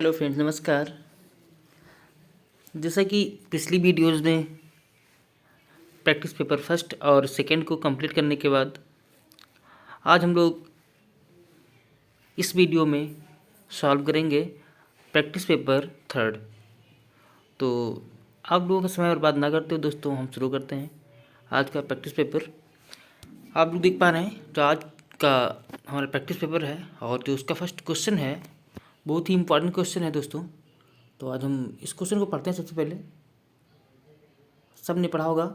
Hello friends, नमस्कार। जैसा कि पिछली वीडियोज़ में प्रैक्टिस पेपर फर्स्ट और सेकंड को कंप्लीट करने के बाद आज हम लोग इस वीडियो में सॉल्व करेंगे प्रैक्टिस पेपर थर्ड। तो आप लोगों का समय बर्बाद ना करते हो दोस्तों, हम शुरू करते हैं आज का प्रैक्टिस पेपर। आप लोग देख पा रहे हैं जो आज का हमारा प्रैक्टिस पेपर है और जो उसका फर्स्ट क्वेश्चन है बहुत ही इंपॉर्टेंट क्वेश्चन है दोस्तों। तो आज हम इस क्वेश्चन को पढ़ते हैं। सबसे पहले सब ने पढ़ा होगा,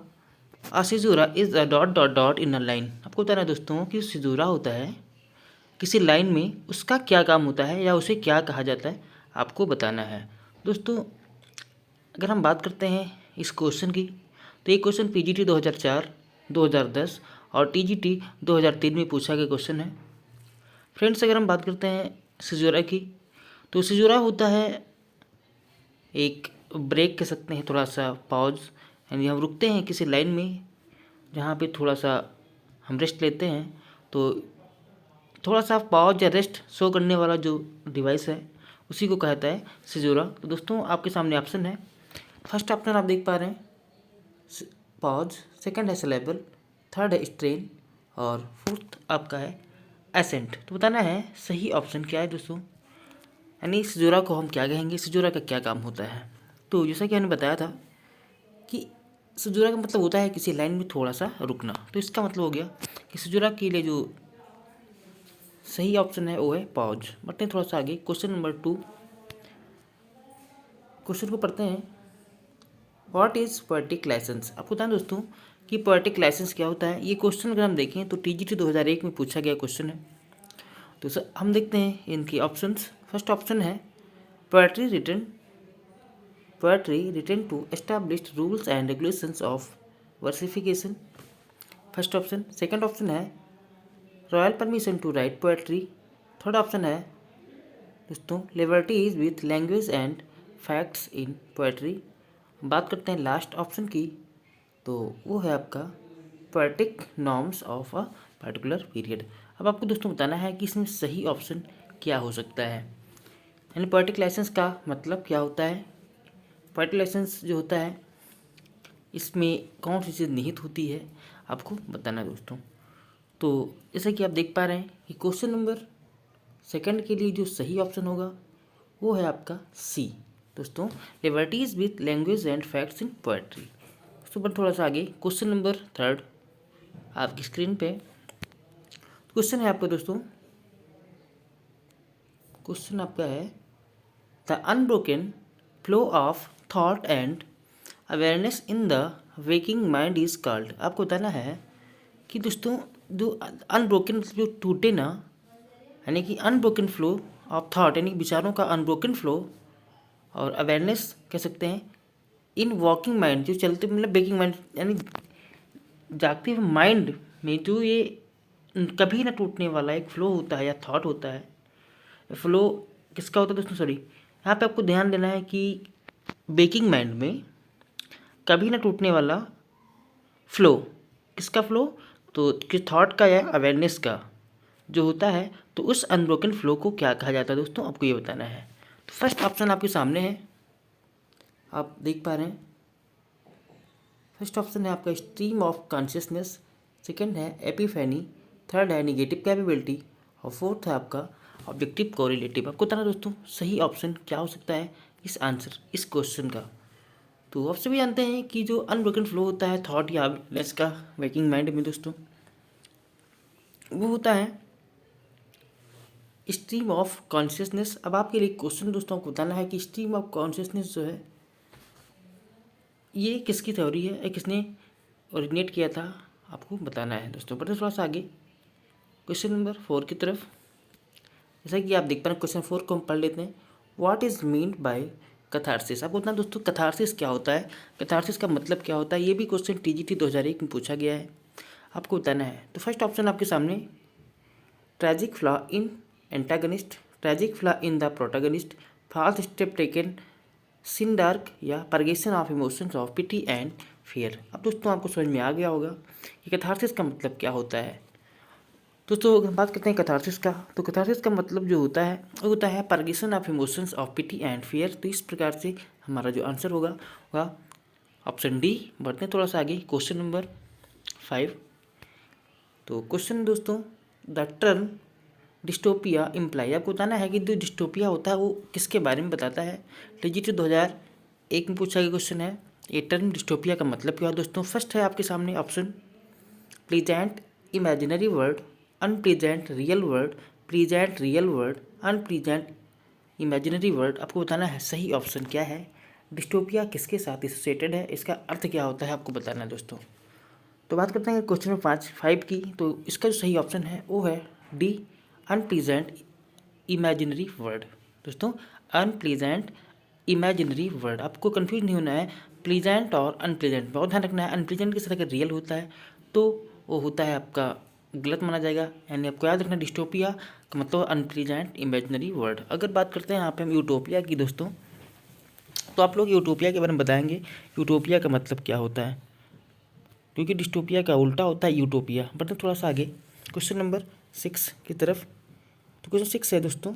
a caesura is a dot dot dot in a line. आपको बताना है दोस्तों कि सिजूरा होता है किसी लाइन में, उसका क्या काम होता है या उसे क्या कहा जाता है, आपको बताना है दोस्तों। अगर हम बात करते हैं इस क्वेश्चन की तो ये क्वेश्चन पीजीटी 2004, 2010 और टीजीटी 2003 में पूछा गया क्वेश्चन है। फ्रेंड्स, अगर हम बात करते हैं सिजूरा की तो सिजूरा होता है एक ब्रेक कह सकते हैं, थोड़ा सा पॉज, यानी हम रुकते हैं किसी लाइन में जहाँ पे थोड़ा सा हम रेस्ट लेते हैं। तो थोड़ा सा पॉज या रेस्ट शो करने वाला जो डिवाइस है उसी को कहता है सिजूरा। तो दोस्तों आपके सामने ऑप्शन है। फर्स्ट ऑप्शन आप देख पा रहे हैं पॉज, सेकंड है सिलेबल, थर्ड है स्ट्रेन और फोर्थ आपका है एसेंट। तो बताना है सही ऑप्शन क्या है दोस्तों, यानी सिजूरा को हम क्या कहेंगे, सिजूरा का क्या काम होता है। तो जैसा कि हमने बताया था कि सिजूरा का मतलब होता है किसी लाइन में थोड़ा सा रुकना। तो इसका मतलब हो गया कि सिजूरा के लिए जो सही ऑप्शन है वो है पॉज। बढ़ते हैं थोड़ा सा आगे, क्वेश्चन नंबर 2। क्वेश्चन को पढ़ते हैं। What is poetic licence. आपको बताएं दोस्तों कि पोएटिक लाइसेंस क्या होता है। ये क्वेश्चन अगर हम देखें तो टीजीटी 2001 में पूछा गया क्वेश्चन है। तो सर हम देखते हैं इनकी ऑप्शंस। फर्स्ट ऑप्शन है poetry written to establish rules and regulations of versification। First option. Second option है royal permission to write poetry. Third option है दोस्तों liberties with language and facts in poetry. बात करते हैं लास्ट ऑप्शन की तो वो है आपका poetic norms of a particular period. अब आपको दोस्तों बताना है कि इसमें सही ऑप्शन क्या हो सकता है, यानी पोएटिक लाइसेंस का मतलब क्या होता है, पोएटिक लाइसेंस जो होता है इसमें कौन सी चीज़ निहित होती है, आपको बताना है दोस्तों। तो जैसा कि आप देख पा रहे हैं कि क्वेश्चन नंबर सेकंड के लिए जो सही ऑप्शन होगा वो है आपका सी दोस्तों, liberties with language and facts in poetry. दोस्तों पर थोड़ा सा आगे क्वेश्चन नंबर थर्ड आपकी स्क्रीन पे क्वेश्चन है आपका दोस्तों। क्वेश्चन आपका है the unbroken flow of thought and awareness in the waking mind is called. आपको बताना है कि दोस्तों जो अनब्रोकन जो टूटे ना, यानी कि अनब्रोकन फ्लो ऑफ थॉट यानी विचारों का अनब्रोकन फ्लो और अवेयरनेस कह सकते हैं इन वॉकिंग माइंड, जो चलते मतलब वेकिंग माइंड यानी जागते हुए माइंड में जो ये कभी ना टूटने वाला एक फ्लो होता है या थॉट होता है। फ्लो किसका होता है दोस्तों, सॉरी यहाँ पे आपको ध्यान देना है कि वेकिंग माइंड में कभी ना टूटने वाला फ्लो, किसका फ्लो, तो किस थॉट का या अवेयरनेस का जो होता है, तो उस अनब्रोकन फ्लो को क्या कहा जाता है दोस्तों, आपको ये बताना है। तो फर्स्ट ऑप्शन आपके सामने है, आप देख पा रहे हैं। फर्स्ट ऑप्शन है आपका स्ट्रीम ऑफ कॉन्शियसनेस, सेकंड है एपिफैनी, थर्ड है निगेटिव कैपेबिलिटी और फोर्थ है आपका ऑब्जेक्टिव कोरिलेटिव। आपको बताना दोस्तों सही ऑप्शन क्या हो सकता है इस आंसर इस क्वेश्चन का। तो आप सभी जानते हैं कि जो अनब्रोकन फ्लो होता है थॉट या अवेयरनेस का वेकिंग माइंड में दोस्तों, वो होता है स्ट्रीम ऑफ कॉन्शियसनेस। अब आपके लिए क्वेश्चन दोस्तों आपको बताना है कि स्ट्रीम ऑफ कॉन्शियसनेस जो है ये किसकी थ्योरी है या किसने ओरिजिनेट किया था, आपको बताना है दोस्तों। बढ़ते थोड़ा सा आगे क्वेश्चन नंबर 4 की तरफ। जैसा कि आप देख पा रहे हैं क्वेश्चन 4 को हम पढ़ लेते हैं। What is mean by catharsis. आपको बताना दोस्तों कैथारसिस क्या होता है, कैथारसिस का मतलब क्या होता है। ये भी क्वेश्चन टीजीटी 2001 में पूछा गया है, आपको बताना है। तो फर्स्ट ऑप्शन आपके सामने tragic flaw in antagonist, tragic flaw in the protagonist, false step taken, sin dark या purgation of emotions of pity and fear. अब दोस्तों आपको समझ में आ गया होगा कि कैथारसिस का मतलब क्या होता है। दोस्तों अगर बात करते हैं कैथारसिस का, तो कैथारसिस का मतलब जो होता है वो होता है purgation of emotions of pity and fear. तो इस प्रकार से हमारा जो आंसर होगा वह ऑप्शन डी। बढ़ते हैं थोड़ा सा आगे, क्वेश्चन नंबर 5। तो क्वेश्चन दोस्तों, द टर्म डिस्टोपिया इम्प्लाई, आपको बताना है कि जो डिस्टोपिया होता है वो किसके बारे में बताता है। टीजीटी 2001 में पूछा गया क्वेश्चन है। ये टर्म डिस्टोपिया का मतलब क्या है दोस्तों। फर्स्ट है आपके सामने option present imaginary world, unpleasant real world, present real world, unpleasant imaginary world. आपको बताना है सही ऑप्शन क्या है, डिस्टोपिया किसके साथ एसोसिएटेड है, इसका अर्थ क्या होता है आपको बताना है दोस्तों। तो बात करते हैं क्वेश्चन नंबर 5 की। तो इसका जो सही ऑप्शन है वो है डी, अनप्लीजेंट इमेजिनरी वर्ड। दोस्तों अनप्लीजेंट इमेजिनरी वर्ड, आपको कंफ्यूज नहीं होना है प्लीजेंट और अनप्लीजेंट, बहुत ध्यान रखना है। अनप्लीजेंट किस तरह का रियल होता है तो वो होता है आपका गलत माना जाएगा, यानी आपको याद रखना डिस्टोपिया का मतलब अनप्लीजेंट इमेजिनरी वर्ड। अगर बात करते हैं यहाँ पे हम यूटोपिया की दोस्तों, तो आप लोग यूटोपिया के बारे में बताएंगे यूटोपिया का मतलब क्या होता है, क्योंकि डिस्टोपिया का उल्टा होता है यूटोपिया। बढ़ते थोड़ा सा आगे क्वेश्चन नंबर 6 की तरफ। तो क्वेश्चन 6 है दोस्तों,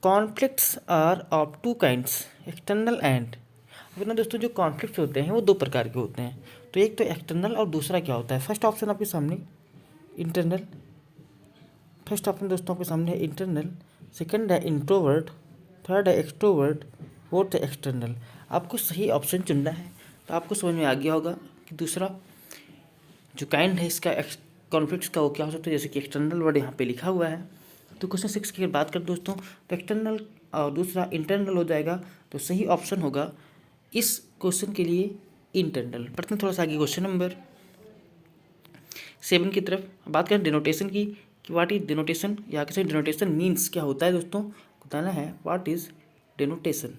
conflicts are of two kinds, external and. अपना दोस्तों जो कॉन्फ्लिक्ट्स होते हैं वो दो प्रकार के होते हैं। तो एक तो एक्सटर्नल और दूसरा क्या होता है। फर्स्ट ऑप्शन आपके सामने इंटरनल, फर्स्ट ऑप्शन दोस्तों आपके सामने है इंटरनल, सेकंड है इंट्रोवर्ट, थर्ड है एक्सट्रोवर्ट, फोर्थ है एक्सटर्नल। आपको सही ऑप्शन चुनना है। तो आपको समझ में आ गया होगा कि दूसरा जो काइंड है इसका कॉन्फ्लिक्ट्स का वो क्या हो सकता है, जैसे कि एक्सटर्नल वर्ड यहाँ पे लिखा हुआ है। तो क्वेश्चन 6 की अगर बात करें दोस्तों, तो एक्सटर्नल और दूसरा इंटरनल हो जाएगा। तो सही ऑप्शन होगा इस क्वेश्चन के लिए इंटरनल। पढ़ते हैं थोड़ा सा आगे क्वेश्चन नंबर 7 की तरफ। बात करें डिनोटेशन की कि व्हाट इज डिनोटेशन, या किसी डिनोटेशन मीन्स क्या होता है दोस्तों, बताना है व्हाट इज डिनोटेशन।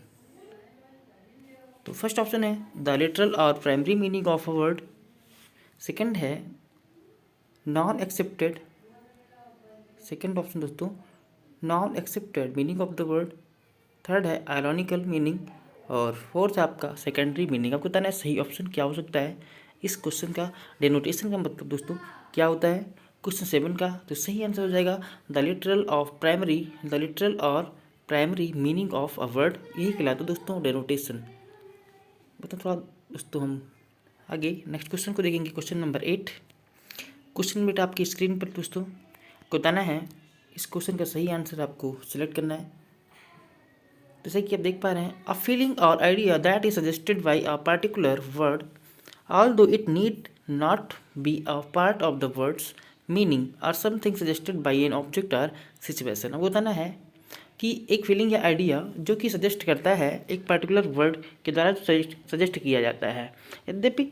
तो फर्स्ट ऑप्शन है the literal or primary meaning of a word, second है नॉन एक्सेप्टेड, सेकंड ऑप्शन दोस्तों non accepted meaning of the word, third है आयरॉनिकल मीनिंग, और फोर्थ है आपका सेकेंडरी मीनिंग। आपको बताना है सही ऑप्शन क्या हो सकता है इस क्वेश्चन का। डिनोटेशन का मतलब दोस्तों क्या होता है क्वेश्चन 7 का। तो सही आंसर हो जाएगा the literal of primary, the literal or primary meaning of a word, यही कहलाता है दोस्तों डिनोटेशन। बता थोड़ा दोस्तों हम आगे नेक्स्ट क्वेश्चन को देखेंगे, क्वेश्चन नंबर 8। क्वेश्चन बेटा आपकी स्क्रीन पर दोस्तों को बताना है इस क्वेश्चन का सही आंसर आपको सिलेक्ट करना है। जैसे कि आप देख पा रहे हैं, a feeling or idea that is suggested by a particular word although it need not be a part of the word's meaning or something suggested by an object or situation. अब बताना है कि एक फीलिंग या idea जो कि suggest करता है एक पर्टिकुलर वर्ड के द्वारा सजेस्ट किया जाता है, यद्यपि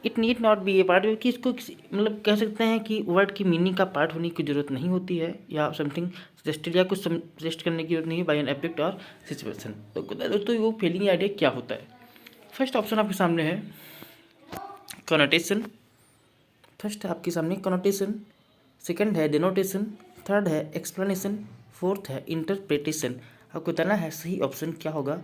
it need not B A part, क्योंकि इसको मतलब कह सकते हैं कि वर्ड की मीनिंग का पार्ट होने की जरूरत नहीं होती है, या समथिंग सजेस्टेड या कुछ सजेस्ट करने की जरूरत नहीं है bye N object or situation. तो दोस्तों वो फीलिंग आइडिया क्या होता है। फर्स्ट ऑप्शन आपके सामने है कनोटेशन, फर्स्ट है आपके सामने कनोटेशन, सेकंड है डिनोटेशन, थर्ड है एक्सप्लेनेशन, फोर्थ है इंटरप्रिटेशन। आपको बताना है सही ऑप्शन क्या होगा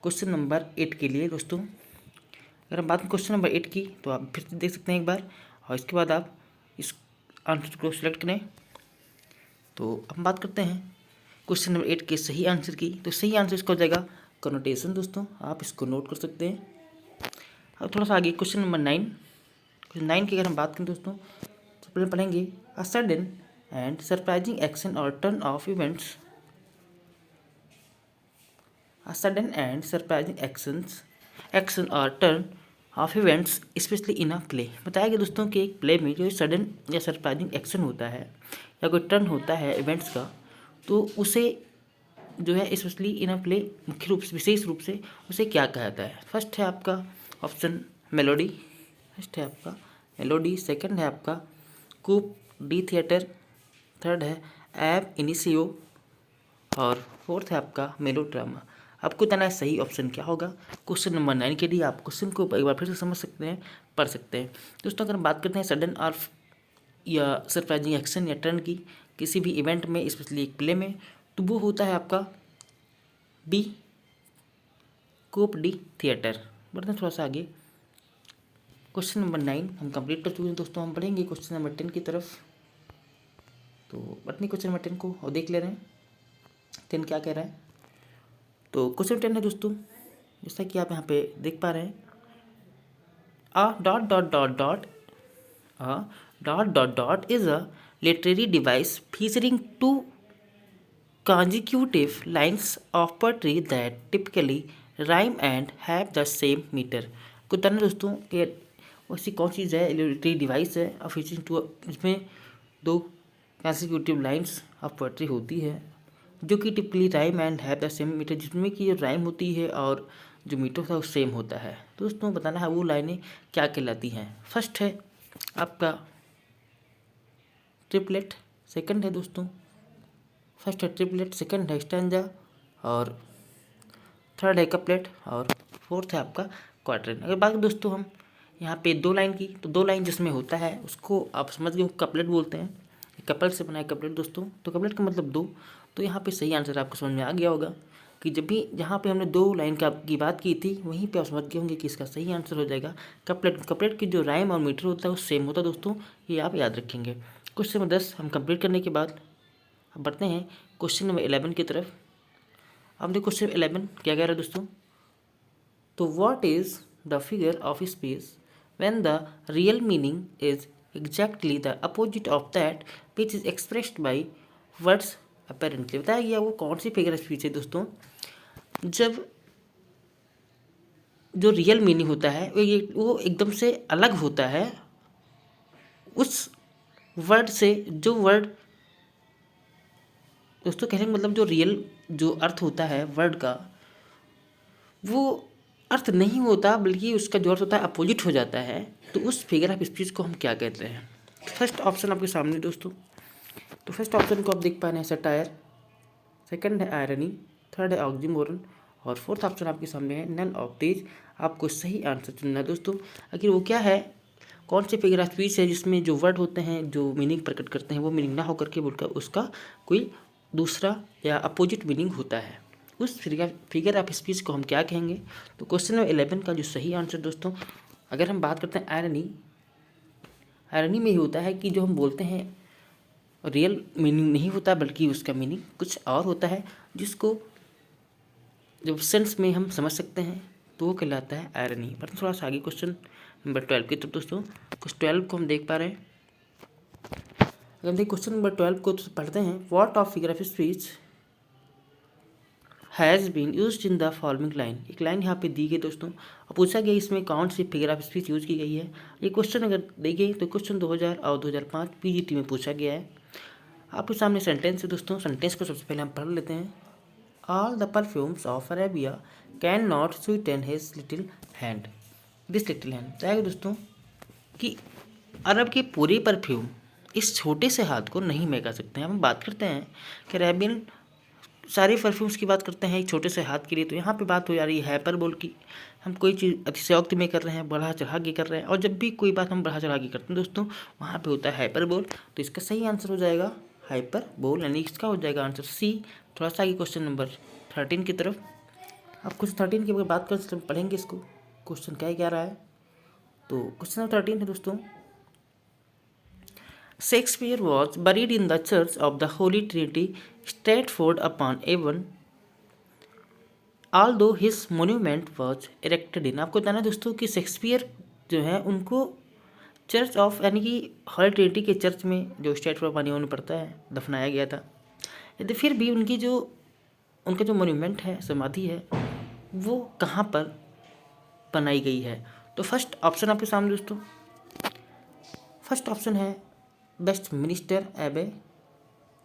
क्वेश्चन नंबर 8 के लिए दोस्तों। अगर हम बात करें क्वेश्चन नंबर 8 की, तो आप फिर से देख सकते हैं एक बार, और इसके बाद आप इस आंसर को सिलेक्ट करें। तो हम बात करते हैं क्वेश्चन नंबर 8 के सही आंसर की। तो सही आंसर इसका हो जाएगा कनोटेशन दोस्तों, आप इसको नोट कर सकते हैं। अब थोड़ा सा आगे क्वेश्चन नंबर 9, क्वेश्चन 9 की अगर हम बात करें दोस्तों, तो पहले पढ़ेंगे a sudden and surprising action or turn of events, a sudden and surprising action or turn of events especially in a play. बताया गया दोस्तों कि एक प्ले में जो सडन या सरप्राइजिंग एक्शन होता है या कोई टर्न होता है इवेंट्स का, तो उसे जो है स्पेशली इन अ प्ले मुख्य रूप से विशेष रूप से उसे क्या कहा जाता है। फर्स्ट है आपका ऑप्शन मेलोडी, फर्स्ट है आपका मेलोडी, सेकंड है आपका कूप डी थिएटर, थर्ड है एब इनिशियो, और फोर्थ है आपका मेलोड्रामा। आपको बताना है सही ऑप्शन क्या होगा क्वेश्चन नंबर 9 के लिए। आप क्वेश्चन को एक बार फिर से समझ सकते हैं, पढ़ सकते हैं दोस्तों। अगर हम बात करते हैं सडन और या सरप्राइजिंग एक्शन या टर्न की किसी भी इवेंट में, स्पेशली एक प्ले में, तो वो होता है आपका बी कूप डी थिएटर। बढ़ते हैं थोड़ा सा आगे क्वेश्चन नंबर 9 हम कंप्लीट कर चुके हैं दोस्तों। हम पढ़ेंगे क्वेश्चन नंबर 10 की तरफ। तो पढ़ने क्वेश्चन नंबर 10 को और देख ले रहे हैं 10 क्या कह रहा है। तो क्वेश्चन 10 है दोस्तों, जैसा कि आप यहाँ पे देख पा रहे हैं, a dot dot dot dot a dot dot dot is a literary device featuring two consecutive lines of poetry that typically rhyme and have the same meter। को बताना दोस्तों कि ऐसी कौन चीज़ है, लिटरेरी डिवाइस है और फीचरिंग टू, इसमें दो consecutive लाइन्स ऑफ पोएट्री होती है जो कि typically rhyme and have the same metre, जिसमें कि जो राइम होती है और जो मीटर होता है वो सेम होता है। दोस्तों बताना है वो लाइनें क्या कहलाती हैं। फर्स्ट है आपका ट्रिपलेट, सेकंड है दोस्तों फर्स्ट है ट्रिपलेट, सेकंड है स्टैंजा और थर्ड है कपलेट और फोर्थ है आपका क्वार्टरन। अगर बात करें दोस्तों हम यहाँ पे दो लाइन की, तो दो लाइन जिसमें होता है उसको आप समझ गए कपलेट बोलते हैं। कपल से बना है कपलेट दोस्तों, तो कपलेट का मतलब दो। तो यहाँ पे सही आंसर आपको समझ में आ गया होगा कि जब भी जहाँ पे हमने दो लाइन की बात की थी वहीं पे आप समझ गए होंगे कि इसका सही आंसर हो जाएगा कपलेट। कपलेट की जो राइम और मीटर होता है वो सेम होता है दोस्तों, ये आप याद रखेंगे। क्वेश्चन नंबर 10 हम कंप्लीट करने के बाद अब बढ़ते हैं क्वेश्चन नंबर 11 की तरफ। अब देखो क्वेश्चन 11 क्या कह रहा है दोस्तों, तो what is the figure of space when the real meaning is exactly the opposite of that which is expressed by words apparently. बताया गया वो कौन सी फिगर ऑफ स्पीच है दोस्तों, जब जो रियल मीनिंग होता है वो एकदम से अलग होता है उस वर्ड से, जो वर्ड दोस्तों कहने का मतलब जो रियल जो अर्थ होता है वर्ड का वो अर्थ नहीं होता बल्कि उसका जो अर्थ होता है अपोजिट हो जाता है, तो उस फिगर ऑफ स्पीच को हम क्या कहते हैं। फर्स्ट ऑप्शन आपके सामने दोस्तों, तो फर्स्ट ऑप्शन को आप देख पा रहे हैं सटायर, सेकंड है आयरनी, थर्ड है ऑक्सीमोरन और फोर्थ ऑप्शन आपके सामने है नन ऑफ दीज। आपको सही आंसर चुनना है दोस्तों। आखिर वो क्या है, कौन से फिगर ऑफ स्पीच है जिसमें जो वर्ड होते हैं जो मीनिंग प्रकट करते हैं वो मीनिंग ना होकर के बोलकर उसका कोई दूसरा या अपोजिट मीनिंग होता है, उस फिगर ऑफ स्पीच को हम क्या कहेंगे। तो क्वेश्चन नंबर 11 का जो सही आंसर दोस्तों, अगर हम बात करते हैं आयरनी, आयरनी में ही होता है कि जो हम बोलते हैं रियल मीनिंग नहीं होता बल्कि उसका मीनिंग कुछ और होता है, जिसको जब सेंस में हम समझ सकते हैं तो वो कहलाता है आयरनी। पर थोड़ा सा आगे क्वेश्चन नंबर 12 की तरफ दोस्तों, क्वेश्चन 12 को हम देख पा रहे हैं। अगर हम देखिए क्वेश्चन नंबर 12 को तो पढ़ते हैं, what of figure of speech has been used in the following line. एक लाइन यहाँ पे दी गई दोस्तों और पूछा गया इसमें कौन सी फिगर ऑफ स्पीच यूज की गई है। ये क्वेश्चन अगर देखें तो क्वेश्चन 2000 और 2005 पीजीटी में पूछा गया है। आपके सामने सेंटेंस है दोस्तों, सेंटेंस को सबसे पहले हम पढ़ लेते हैं। All the perfumes of Arabia can not Sutton his little hand, this little hand. बताया दोस्तों कि अरब के पूरे परफ्यूम इस छोटे से हाथ को नहीं महका सकते हैं। हम बात करते हैं कि अरेबियन सारे परफ्यूम्स की बात करते हैं एक छोटे से हाथ के लिए, तो यहाँ पे बात हो जा रही है हाइपरबोल की। हम कोई चीज़ अतिशयोक्ति में कर रहे हैं, बढ़ा चढ़ा के कर रहे हैं, और जब भी कोई बात हम बढ़ा चढ़ा के करते हैं दोस्तों वहाँ पे होता है हाइपरबोल। तो इसका सही आंसर हो जाएगा हाइपरबोल, यानी इसका हो जाएगा आंसर सी। थोड़ा सा आगे क्वेश्चन नंबर 13 की तरफ। अब क्वेश्चन 13 की अगर बात करें तो पढ़ेंगे इसको, क्वेश्चन क्या रहा है। तो क्वेश्चन नंबर 13 है दोस्तों, Shakespeare was buried in the Church of the Holy Trinity, Stratford-upon-Avon, although his monument was erected in। आपको बताना दोस्तों कि शेक्सपियर जो है उनको चर्च ऑफ यानी कि हॉली ट्रिनिटी के चर्च में जो स्ट्रैटफोर्ड-अपॉन-एवोन में पड़ता है दफनाया गया था। यदि फिर भी उनका जो मोन्यूमेंट है, समाधि है, वो कहाँ पर बनाई गई है। तो फर्स्ट ऑप्शन आपके सामने दोस्तों, फर्स्ट ऑप्शन है वेस्टमिनिस्टर एबे,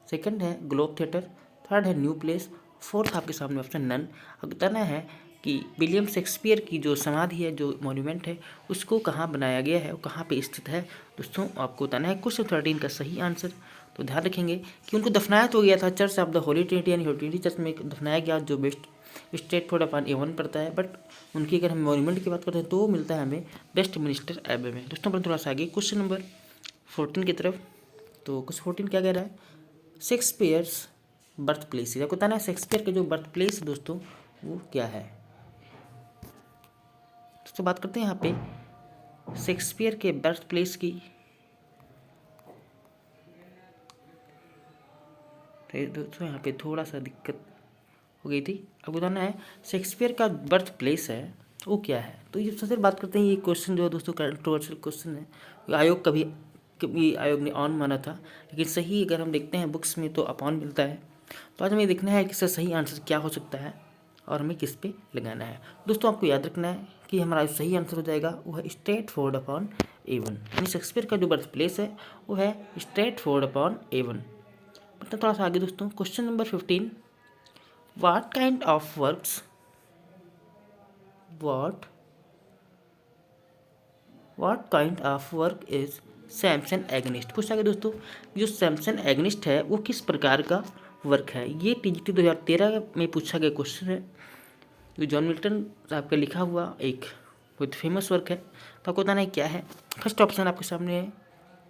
सेकंड है ग्लोब थिएटर, थर्ड है न्यू प्लेस, फोर्थ आपके सामने ऑप्शन नन। अब बताना है कि विलियम शेक्सपियर की जो समाधि है, जो मॉन्यूमेंट है, उसको कहाँ बनाया गया है और कहाँ पे स्थित है। दोस्तों आपको बताना है क्वेश्चन 13 का सही आंसर। तो ध्यान रखेंगे कि उनको दफनाया तो गया था church of the Holi Trinity यानी होली ट्रिनिटी चर्च में दफनाया गया, जो स्ट्रैटफोर्ड-अपॉन-एवोन पड़ता है। बट उनकी अगर हम मॉन्यूमेंट की बात करते हैं तो वो मिलता है हमें वेस्टमिनिस्टर एबे में। दोस्तों पर थोड़ा सा आगे क्वेश्चन नंबर 14 की तरफ। तो कुछ 14 क्या कह रहा है, शेक्सपियर्स बर्थ प्लेस। आपको बताना है शेक्सपियर का जो बर्थ प्लेस दोस्तों वो क्या है। दोस्तों बात करते हैं यहाँ पे शेक्सपियर के बर्थ प्लेस की, तो दोस्तों यहाँ पे थोड़ा सा दिक्कत हो गई थी। अब बताना है शेक्सपियर का बर्थ प्लेस है वो क्या है। तो ये सबसे बात करते हैं, ये क्वेश्चन जो है दोस्तों कंट्रोवर्शियल क्वेश्चन है। आयोग कभी आयोग ने ऑन माना था, लेकिन सही अगर हम देखते हैं बुक्स में तो अपॉन मिलता है। तो आज हमें देखना है कि इसका सही आंसर क्या हो सकता है और हमें किस पे लगाना है। दोस्तों आपको याद रखना है कि हमारा जो सही आंसर हो जाएगा वो है स्ट्रेट फॉरवर्ड अपॉन A1, यानी शेक्सपियर का जो बर्थ प्लेस है वो है स्ट्रेट फॉरवर्ड अपॉन A1। मतलब थोड़ा सा आगे दोस्तों, question number 15, What kind of works? What kind of work is Samson agonist? पूछा गया दोस्तों जो सैमसन एगनिस्ट है वो किस प्रकार का वर्क है। ये TGT 2013 में पूछा गया क्वेश्चन है, जो जॉन मिल्टन साहब का लिखा हुआ एक बहुत फेमस वर्क है। तो आपको बताना है क्या है। फर्स्ट ऑप्शन आपके सामने है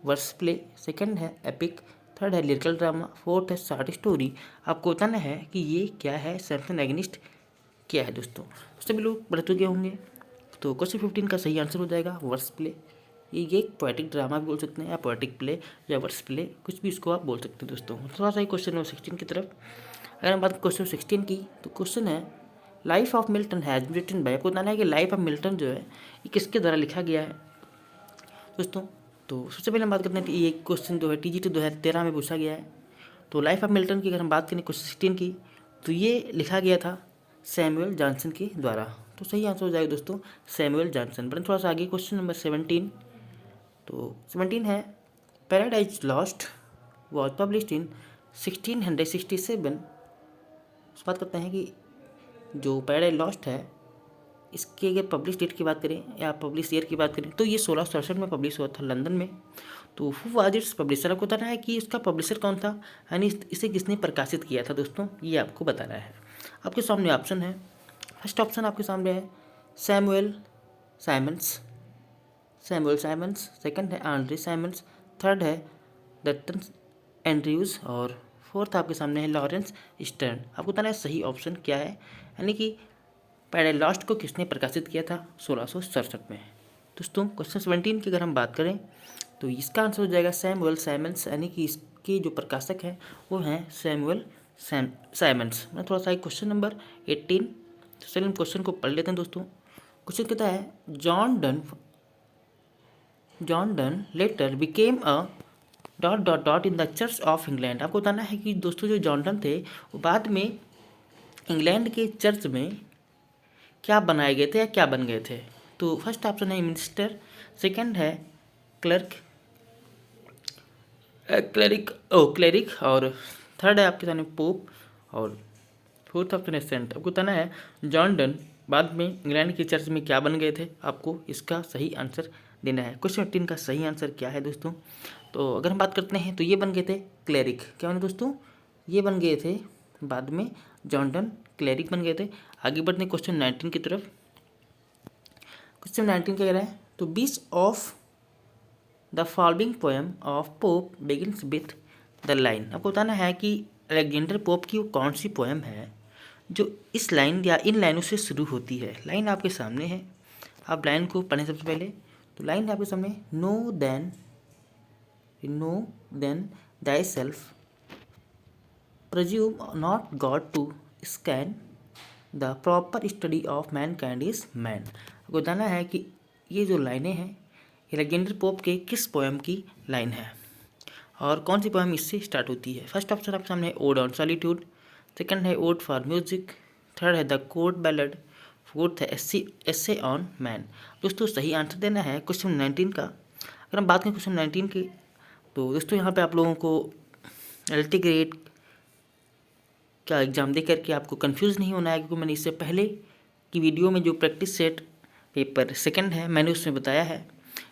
वर्स प्ले, सेकंड है एपिक, थर्ड है लिरिकल ड्रामा, फोर्थ है शॉर्ट स्टोरी। आपको बताना है कि ये क्या है, सैमसन एगनिस्ट क्या है दोस्तों। सभी लोग पढ़ चुके होंगे। तो क्वेश्चन 15 का सही आंसर हो जाएगा वर्स प्ले। ये एक पोएटिक ड्रामा भी बोल सकते हैं या पोएटिक प्ले या वर्स प्ले, कुछ भी इसको आप बोल सकते हैं दोस्तों। थोड़ा सा क्वेश्चन नंबर 16 की तरफ अगर हम बात करें क्वेश्चन 16 की, तो क्वेश्चन है life of Milton has been written by. आपको बताना है कि लाइफ ऑफ मिल्टन जो है ये किसके द्वारा लिखा गया है दोस्तों। तो सबसे पहले हम बात करते हैं कि ये क्वेश्चन जो है TGT 2013 में पूछा गया है। तो लाइफ ऑफ मिल्टन की अगर हम बात करें क्वेश्चन 16 की, तो ये लिखा गया था सैमुअल जॉनसन के द्वारा। तो सही आंसर हो जाएगा दोस्तों सैमुअल जॉनसन। बट थोड़ा सा आगे क्वेश्चन नंबर 17, तो 17 है paradise lost was published in 1667। उस बात करते हैं कि जो पैराडाइज लॉस्ट है इसके अगर पब्लिश डेट की बात करें या पब्लिश ईयर की बात करें तो ये 1667 में पब्लिश हुआ था लंदन में। तो हु वाज इट्स पब्लिशर, आपको बताना है कि इसका पब्लिशर कौन था, यानी इसे किसने प्रकाशित किया था दोस्तों, ये आपको बताना है। आपके सामने ऑप्शन है, फर्स्ट ऑप्शन आपके सामने है सैमुअल साइमंड्स, सेकंड है आंड्रे साइमंड्स, थर्ड है डटन एंड्रयूज और फोर्थ आपके सामने है लॉरेंस स्टर्न। आपको बताना है सही ऑप्शन क्या है, यानी कि पैराडाइज लॉस्ट को किसने प्रकाशित किया था 1667 में। दोस्तों क्वेश्चन 17 की अगर हम बात करें तो इसका आंसर हो जाएगा सैमुअल साइमंड्स, यानी कि इसके जो प्रकाशक हैं वो हैं सैमुअल साइमंड्स। मैं थोड़ा सा क्वेश्चन नंबर 18, तो चलिए हम क्वेश्चन को पढ़ लेते हैं दोस्तों। क्वेश्चन कहता है John Donne letter became a dot in the church of England. आपको बताना है कि दोस्तों जो जॉन डन थे वो बाद में इंग्लैंड के चर्च में क्या बनाए गए थे या क्या बन गए थे। तो फर्स्ट ऑप्शन है मिनिस्टर, सेकंड है क्लेरिक और थर्ड है आपके सामने पोप और फोर्थ ऑप्शन है सेंट। आपको बताना है जॉन डन बाद में इंग्लैंड के चर्च में क्या बन गए थे, आपको इसका सही आंसर देना है। क्वेश्चन 18 का सही आंसर क्या है दोस्तों। तो अगर हम बात करते हैं तो ये बन गए थे क्लेरिक। क्या बने दोस्तों, ये बन गए थे बाद में जॉन डन क्लेरिक बन गए थे। आगे बढ़ते हैं क्वेश्चन 19 की तरफ। क्वेश्चन 19 क्या कह रहा है, तो which of the following poem of Pope begins with the line. आपको बताना है कि अलेक्जेंडर पोप की वो कौन सी पोएम है जो इस लाइन या इन लाइनों से शुरू होती है। लाइन आपके सामने है, आप लाइन को पढ़ें सबसे पहले। तो लाइन है आपके सामने, know then Dai self presume not God to scan the proper study of mankind is man। आपको बताना है कि ये जो लाइनें हैं अलेक्जेंडर पोप के किस पोएम की लाइन है और कौन सी पोएम इससे स्टार्ट होती है। फर्स्ट ऑप्शन आपके सामने है ओड ऑन सॉलिट्यूड, सेकंड है ओड फॉर म्यूजिक, थर्ड है द कोर्ट बैलड, फोर्थ है एसे ऑन मैन। दोस्तों सही आंसर देना है क्वेश्चन 19 का। अगर हम बात करें क्वेश्चन 19 की, तो दोस्तों यहाँ पे आप लोगों को LT ग्रेड का एग्ज़ाम दे करके आपको कंफ्यूज नहीं होना है, क्योंकि मैंने इससे पहले की वीडियो में जो प्रैक्टिस सेट पेपर सेकंड है मैंने उसमें बताया है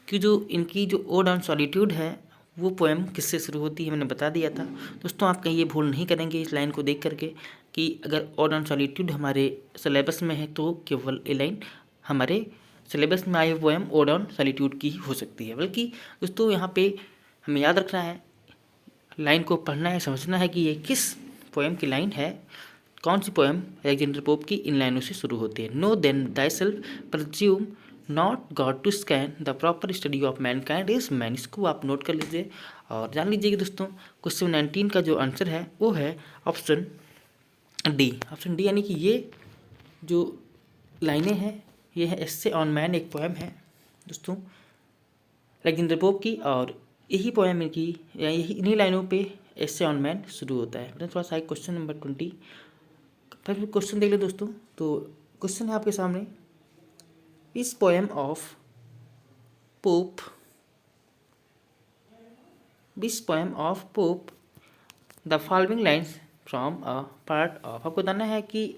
कि जो इनकी जो ओड ऑन सॉलिट्यूड है वो पोएम किससे शुरू होती है, मैंने बता दिया था। दोस्तों आप कहीं ये भूल नहीं करेंगे इस लाइन को देख करके कि अगर ओड ऑन सॉलिट्यूड हमारे सिलेबस में है तो केवल ये लाइन हमारे सिलेबस में आई हुई पोएम ओड ऑन सॉलिट्यूड की ही हो सकती है। बल्कि दोस्तों यहाँ पे हमें याद रखना है, लाइन को पढ़ना है, समझना है कि ये किस पोएम की लाइन है, कौन सी पोएम अलेक्जेंडर पोप की इन लाइनों से शुरू होती है। Know then thy self presume not God to scan the proper study of mankind is man. इसको आप नोट कर लीजिए और जान लीजिए कि दोस्तों क्वेश्चन 19 का जो आंसर है वो है ऑप्शन डी। ऑप्शन डी यानी कि ये जो लाइनें हैं ये है एस्से ऑन मैन, एक पोएम है दोस्तों अलेक्जेंडर पोप की, और यही पोएम की या यही इन्हीं लाइनों पे एस्से ऑन मैन शुरू होता है। थोड़ा सा क्वेश्चन नंबर 20 फिर क्वेश्चन देख ले दोस्तों। तो क्वेश्चन है आपके सामने, इस poem of Pope the following lines from a part of. आपको बताना है कि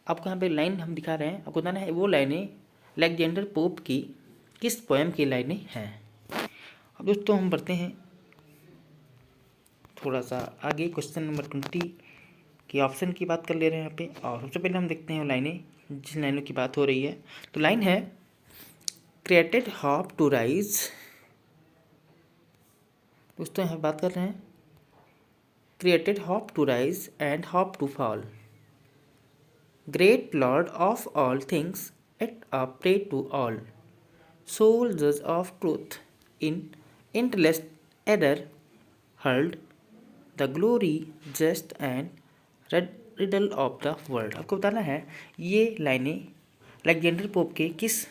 आपको यहाँ पे लाइन हम दिखा रहे हैं, आपको बताना है वो लाइनें अलेक्जेंडर पोप की किस पोएम की लाइनें हैं। अब दोस्तों हम बढ़ते हैं थोड़ा सा आगे, क्वेश्चन नंबर 20 के ऑप्शन की बात कर ले रहे हैं यहाँ पे। और सबसे पहले हम देखते हैं वो लाइनें जिन लाइनों की बात हो रही है। तो लाइन है, क्रिएटेड होप टू राइज। दोस्तों यहाँ बात कर रहे हैं created hope to rise and hope to fall, great lord of all things at a prey to all, sole जज of truth in endless error hurled, the glory just and riddle of the world। आपको बताना है ये लाइनें Alexander pope के किस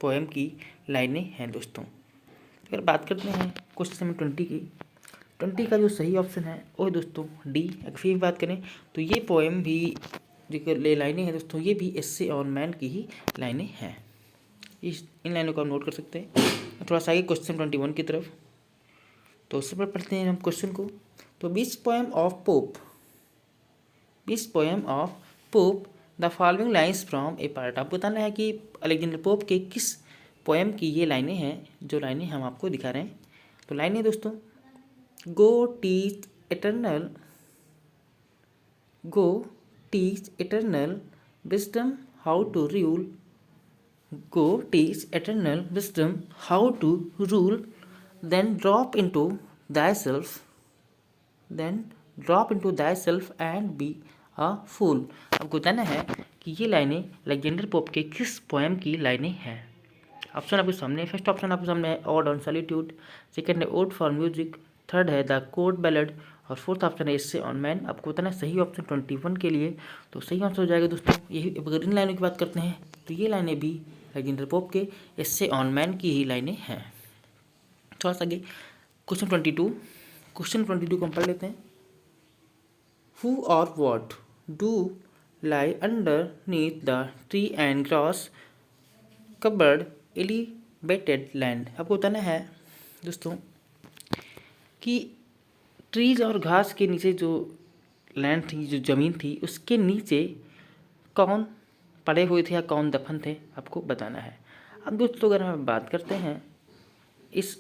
poem की लाइनें हैं दोस्तों। अगर बात करते हैं क्वेश्चन नंबर 20 की, 20 का जो सही ऑप्शन है वो है दोस्तों डी। अगर फिर बात करें तो ये पोएम भी जो लाइनें हैं दोस्तों ये भी एस्से ऑन मैन की ही लाइनें हैं। इन लाइनों को आप नोट कर सकते हैं। थोड़ा सा आगे क्वेश्चन 21 की तरफ, तो उससे पर पढ़ते हैं हम क्वेश्चन को। तो which poem of Pope the following lines from a part. आपको बताना है कि अलेक्जेंडर पोप के किस पोएम की ये लाइनें हैं, जो लाइनें हम आपको दिखा रहे हैं। तो लाइनें दोस्तों, go teach eternal wisdom how to rule, go teach eternal wisdom how to rule, then drop into thyself and be a fool। आपको बताना है कि ये लाइनें अलेक्जेंडर पोप के किस पोएम की लाइनें हैं। ऑप्शन आपके सामने, फर्स्ट ऑप्शन आपके सामने है ओड ऑन सॉलिट्यूड, सेकंड है ओड फॉर म्यूजिक, थर्ड है द कोर्ट बैलड और फोर्थ ऑप्शन है एस्से ऑन मैन। आपको बताना है सही ऑप्शन 21 के लिए। तो सही आंसर हो जाएगा दोस्तों यही। अगर इन लाइनों की बात करते हैं तो ये लाइनें भी अलेक्जेंडर पोप के एस्से ऑन मैन की ही लाइनें हैं। थोड़ा सा आगे क्वेश्चन 22 को हम पढ़ लेते हैं। हु और what do lie underneath the tree and grass covered elevated land. आपको बताना है दोस्तों कि ट्रीज और घास के नीचे जो लैंड थी, जो ज़मीन थी, उसके नीचे कौन पड़े हुए थे या कौन दफन थे, आपको बताना है। अब दोस्तों अगर हम बात करते हैं इस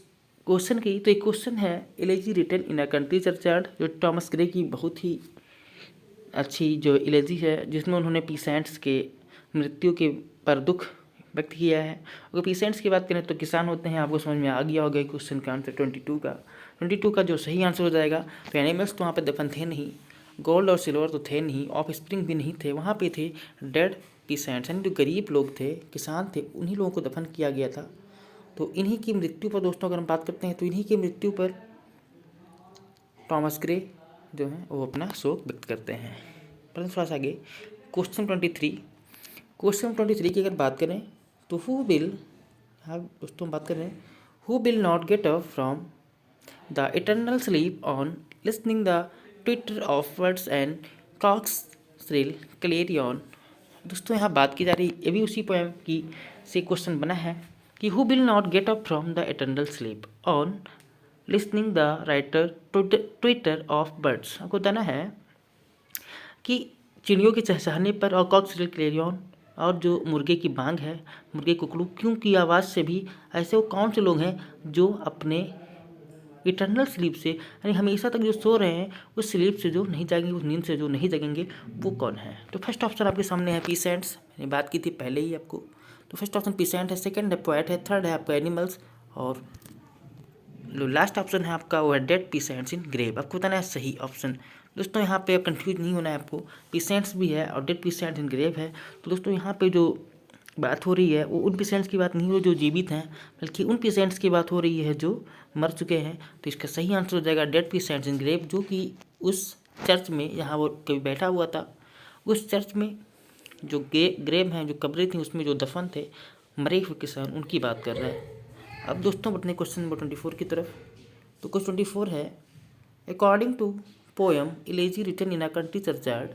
क्वेश्चन की, तो एक क्वेश्चन है elegy written in a country churchyard, जो टॉमस ग्रे की बहुत ही अच्छी जो एलेजी है, जिसमें उन्होंने पीसेंट्स के मृत्यु के पर दुख व्यक्त किया है। अगर पीसेंट्स की बात करें तो किसान होते हैं, आपको समझ में आ गया होगा क्वेश्चन का आंसर 22 का जो सही आंसर हो जाएगा। तो एनिमल्स तो वहाँ पे दफन थे नहीं, गोल्ड और सिल्वर तो थे नहीं, ऑफ स्प्रिंग भी नहीं थे, वहाँ पे थे डेड पीसेंट्स, यानी जो गरीब लोग थे, किसान थे, उन्हीं लोगों को दफन किया गया था। तो इन्हीं की मृत्यु पर दोस्तों अगर हम बात करते हैं तो इन्हीं की मृत्यु पर टॉमस ग्रे जो है वो अपना शोक व्यक्त करते हैं। पर थोड़ा सा आगे क्वेश्चन 23 की अगर बात करें तो हु विल, हाँ दोस्तों बात कर रहे हैं, who will not get up from the eternal sleep on listening the twitter of words and cock's shrill clarion. दोस्तों यहाँ बात की जा रही, ये भी उसी पोएम की से क्वेश्चन बना है कि who will not get up from the eternal sleep on listening the writer Twitter of birds. आपको बताना है कि चिड़ियों के चहचहाने पर और कॉक्सियल क्लेरियन और जो मुर्गे की बांग है, मुर्गे कुकड़ू क्यों की आवाज़ से भी ऐसे वो कौन से लोग हैं जो अपने इटर्नल स्लीप से, यानी हमेशा तक जो सो रहे हैं उस स्लीप से जो नहीं जागेंगे, उस नींद से जो नहीं जगेंगे, वो कौन है। तो फर्स्ट ऑप्शन आपके सामने है पीसेंट्स, मैंने बात की थी पहले ही आपको। तो फर्स्ट ऑप्शन पीसेंट है, सेकंड है पोएट है, थर्ड है आपका एनिमल्स और जो लास्ट ऑप्शन है आपका वो है डेड पीसेंट्स इन ग्रेव। आपको बताना है सही ऑप्शन। दोस्तों यहाँ पे कंफ्यूज नहीं होना है आपको, पीसेंट्स भी है और डेड पीसेंट्स इन ग्रेव है। तो दोस्तों यहाँ पे जो बात हो रही है वो उन पेशेंट्स की बात नहीं हो जो जीवित हैं, बल्कि उन पेशेंट्स की बात हो रही है जो मर चुके हैं। तो इसका सही आंसर हो जाएगा डेड पेशेंट्स इन ग्रेव, जो कि उस चर्च में जहाँ वो कभी बैठा हुआ था, उस चर्च में जो ग्रेव हैं, जो कब्रें थी, उसमें जो दफन थे मरे हुए किसान, उनकी बात कर रहा है। अब दोस्तों बढ़ते हैं क्वेश्चन नंबर 24 की तरफ। तो क्वेश्चन 24 है, according to poem elegy written in a country churchyard,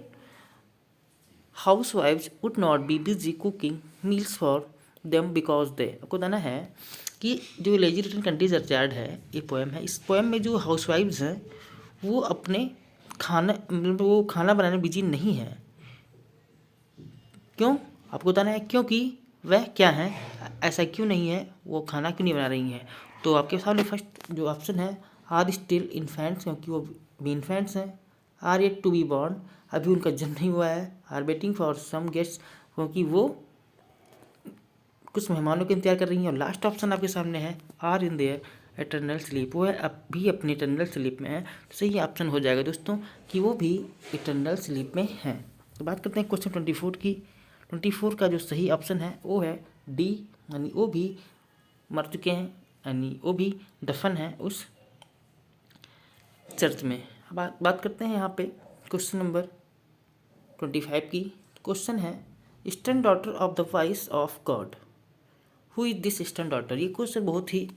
हाउसवाइफ्स would not be busy cooking meals for them because they. आपको बताना है कि जो इलेजी रिटन कंट्री चर्चयार्ड है, ये पोएम है, इस पोएम में जो हाउसवाइफ्स हैं वो अपने वो खाना बनाने में बिजी नहीं है। क्यों? आपको बताना है क्योंकि वह क्या है, ऐसा क्यों नहीं है, वो खाना क्यों नहीं बना रही हैं। तो आपके सामने फर्स्ट जो ऑप्शन है, आर स्टिल इन्फेंट्स, क्योंकि वो भी इन्फेंट्स हैं। Are yet to be born, अभी उनका जन्म नहीं हुआ है। Are waiting for some guest, क्योंकि वो कुछ मेहमानों का इंतजार कर रही हैं। और लास्ट ऑप्शन आपके सामने है, are in their eternal sleep, वो है अब भी अपनी इटर्नल स्लीप में है। तो सही ऑप्शन हो जाएगा दोस्तों कि वो भी इटर्नल स्लीप में हैं। तो बात करते हैं क्वेश्चन 24 की। 24 का जो सही ऑप्शन है वो है डी, यानी वो भी मर चुके हैं, यानी वो भी दफन है उस चर्च में। बात करते हैं यहाँ पे क्वेश्चन नंबर 25 की। क्वेश्चन है, eastern daughter of the voice of God, who is this eastern daughter. ये क्वेश्चन बहुत ही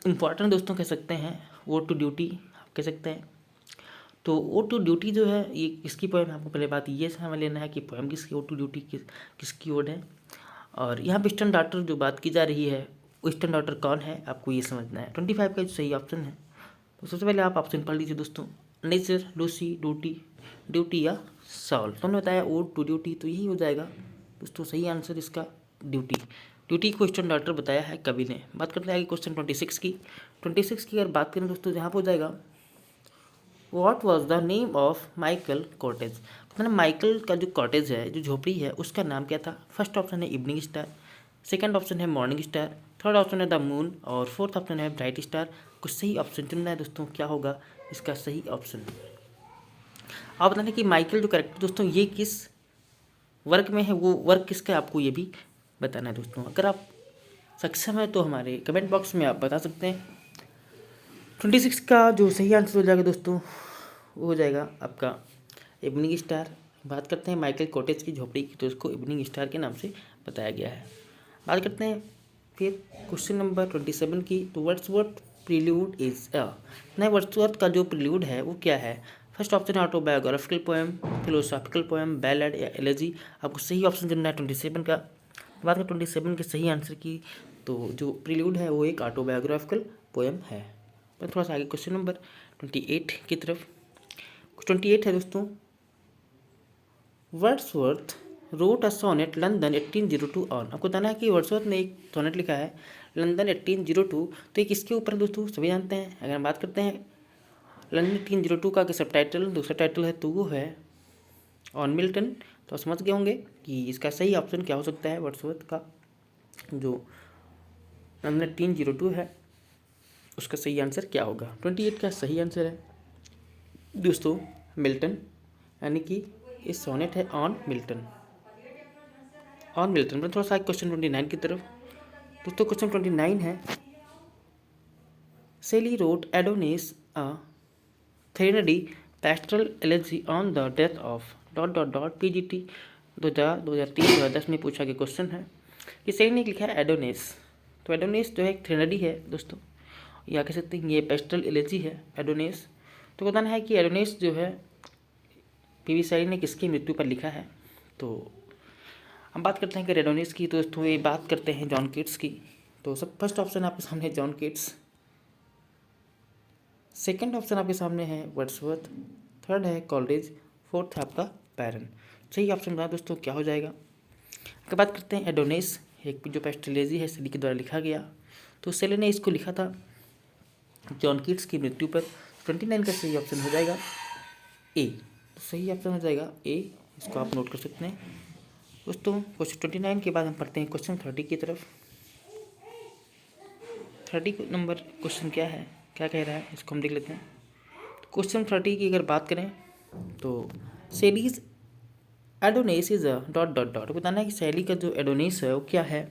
इंपॉर्टेंट दोस्तों कह सकते हैं, वो टू ड्यूटी आप कह सकते हैं। तो ओ टू ड्यूटी जो है ये किसकी पोएम है, आपको पहले बात ये हमें लेना है कि पोएम किसकी, ओ टू ड्यूटी किसकी ओर है। और यहाँ पे ईस्टर्न डॉटर जो बात की जा रही है, वो ईस्टर्न डॉटर कौन है, आपको ये समझना है। 25 का जो सही ऑप्शन है, तो सबसे पहले आप ऑप्शन पढ़ लीजिए दोस्तों, नेचर, लूसी, ड्यूटी या सॉल। तो हमने बताया ओ टू ड्यूटी, तो यही हो जाएगा दोस्तों सही आंसर इसका, ड्यूटी को ईस्टर्न डॉटर बताया है कवि ने। बात करते हैं आगे क्वेश्चन 26 की। 26 की अगर बात करें दोस्तों, जहाँ पर हो जाएगा, what was the name of Michael cottage. मतलब माइकल का जो कॉटेज है, जो झोपड़ी है, उसका नाम क्या था। फर्स्ट ऑप्शन है इवनिंग स्टार, सेकंड ऑप्शन है मॉर्निंग स्टार, थर्ड ऑप्शन है द मून, और फोर्थ ऑप्शन है ब्राइट स्टार। कुछ सही ऑप्शन चुनना है दोस्तों, क्या होगा इसका सही ऑप्शन। आप बताना कि माइकल जो कैरेक्टर दोस्तों ये किस वर्ग में है, वो वर्ग किसका है, आपको ये भी बताना है दोस्तों। अगर आप सक्षम है तो हमारे कमेंट बॉक्स में आप बता सकते हैं। 26 का जो सही आंसर हो जाएगा दोस्तों, वो हो जाएगा आपका इवनिंग स्टार। बात करते हैं माइकल कॉटेज की झोपड़ी की, तो उसको इवनिंग स्टार के नाम से बताया गया है। बात करते हैं फिर क्वेश्चन नंबर 27 की। तो वर्ड्सवर्थ प्रील्यूड इज अ, नए वर्ड्सवर्थ का जो प्रील्यूड है वो क्या है। फर्स्ट ऑप्शन है autobiographical poem, philosophical poem, ballad या एलेजी। आपको सही ऑप्शन चुनना है 27 का। बात करें 27 के सही आंसर की, तो जो प्रील्यूड है वो एक ऑटोबायोग्राफिकल पोएम है। तो थोड़ा सा आगे क्वेश्चन नंबर 28 की तरफ। 28 है दोस्तों, Wordsworth wrote a sonnet London 1802 on. आपको बताना है कि वर्ड्सवर्थ ने एक सोनेट लिखा है लंदन 1802, तो ये किसके ऊपर दोस्तों सभी जानते हैं। अगर हम बात करते हैं लंदन 1802 का सब टाइटल, दूसरा टाइटल है तो वो है ऑन मिल्टन। तो समझ गए होंगे कि इसका सही ऑप्शन क्या हो सकता है। वर्ड्सवर्थ का जो लंदन 1802 है उसका सही आंसर क्या होगा। 28 का सही आंसर है दोस्तों मिल्टन, यानी कि इस सोनेट है ऑन मिल्टन। पर थोड़ा सा क्वेश्चन 29 की तरफ। दोस्तों क्वेश्चन 29 है, Shelley wrote Adonais a threnody pastoral elegy on the death of PGT 2003-2010 में पूछा गया क्वेश्चन है कि सेली ने लिखा है एडोनिस। तो एडोनिस जो है एक थ्रेनडी है दोस्तों, या कह सकते हैं ये पेस्ट्रल एलेजी है एडोनिस। तो बताना है कि एडोनिस जो है पीवी साइड ने किसकी मृत्यु पर लिखा है। तो हम बात करते हैं कि एडोनिस की, तो दोस्तों ये बात करते हैं जॉन कीट्स की। तो सब फर्स्ट ऑप्शन आपके सामने है जॉन कीट्स, सेकंड ऑप्शन आपके सामने है वर्ड्सवर्थ, थर्ड है कॉलरिज, फोर्थ है आपका बैरन। सही ऑप्शन बता दोस्तों क्या हो जाएगा। अगर बात करते हैं एडोनिस, एक जो पेस्ट्रेलेजी है सेली के द्वारा लिखा गया, तो सेली ने इसको लिखा था जॉन कीट्स की मृत्यु पर। 29 का सही ऑप्शन हो जाएगा ए। तो सही ऑप्शन हो जाएगा ए, इसको आप नोट कर सकते हैं दोस्तों। क्वेश्चन 29 के बाद हम पढ़ते हैं क्वेश्चन 30 की तरफ। 30 नंबर क्वेश्चन क्या है, क्या कह रहा है, इसको हम देख लेते हैं। क्वेश्चन 30 की अगर बात करें तो Shelley's Adonais is a dot dot dot. बताना है कि शैली का जो एडोनिस है वो क्या है।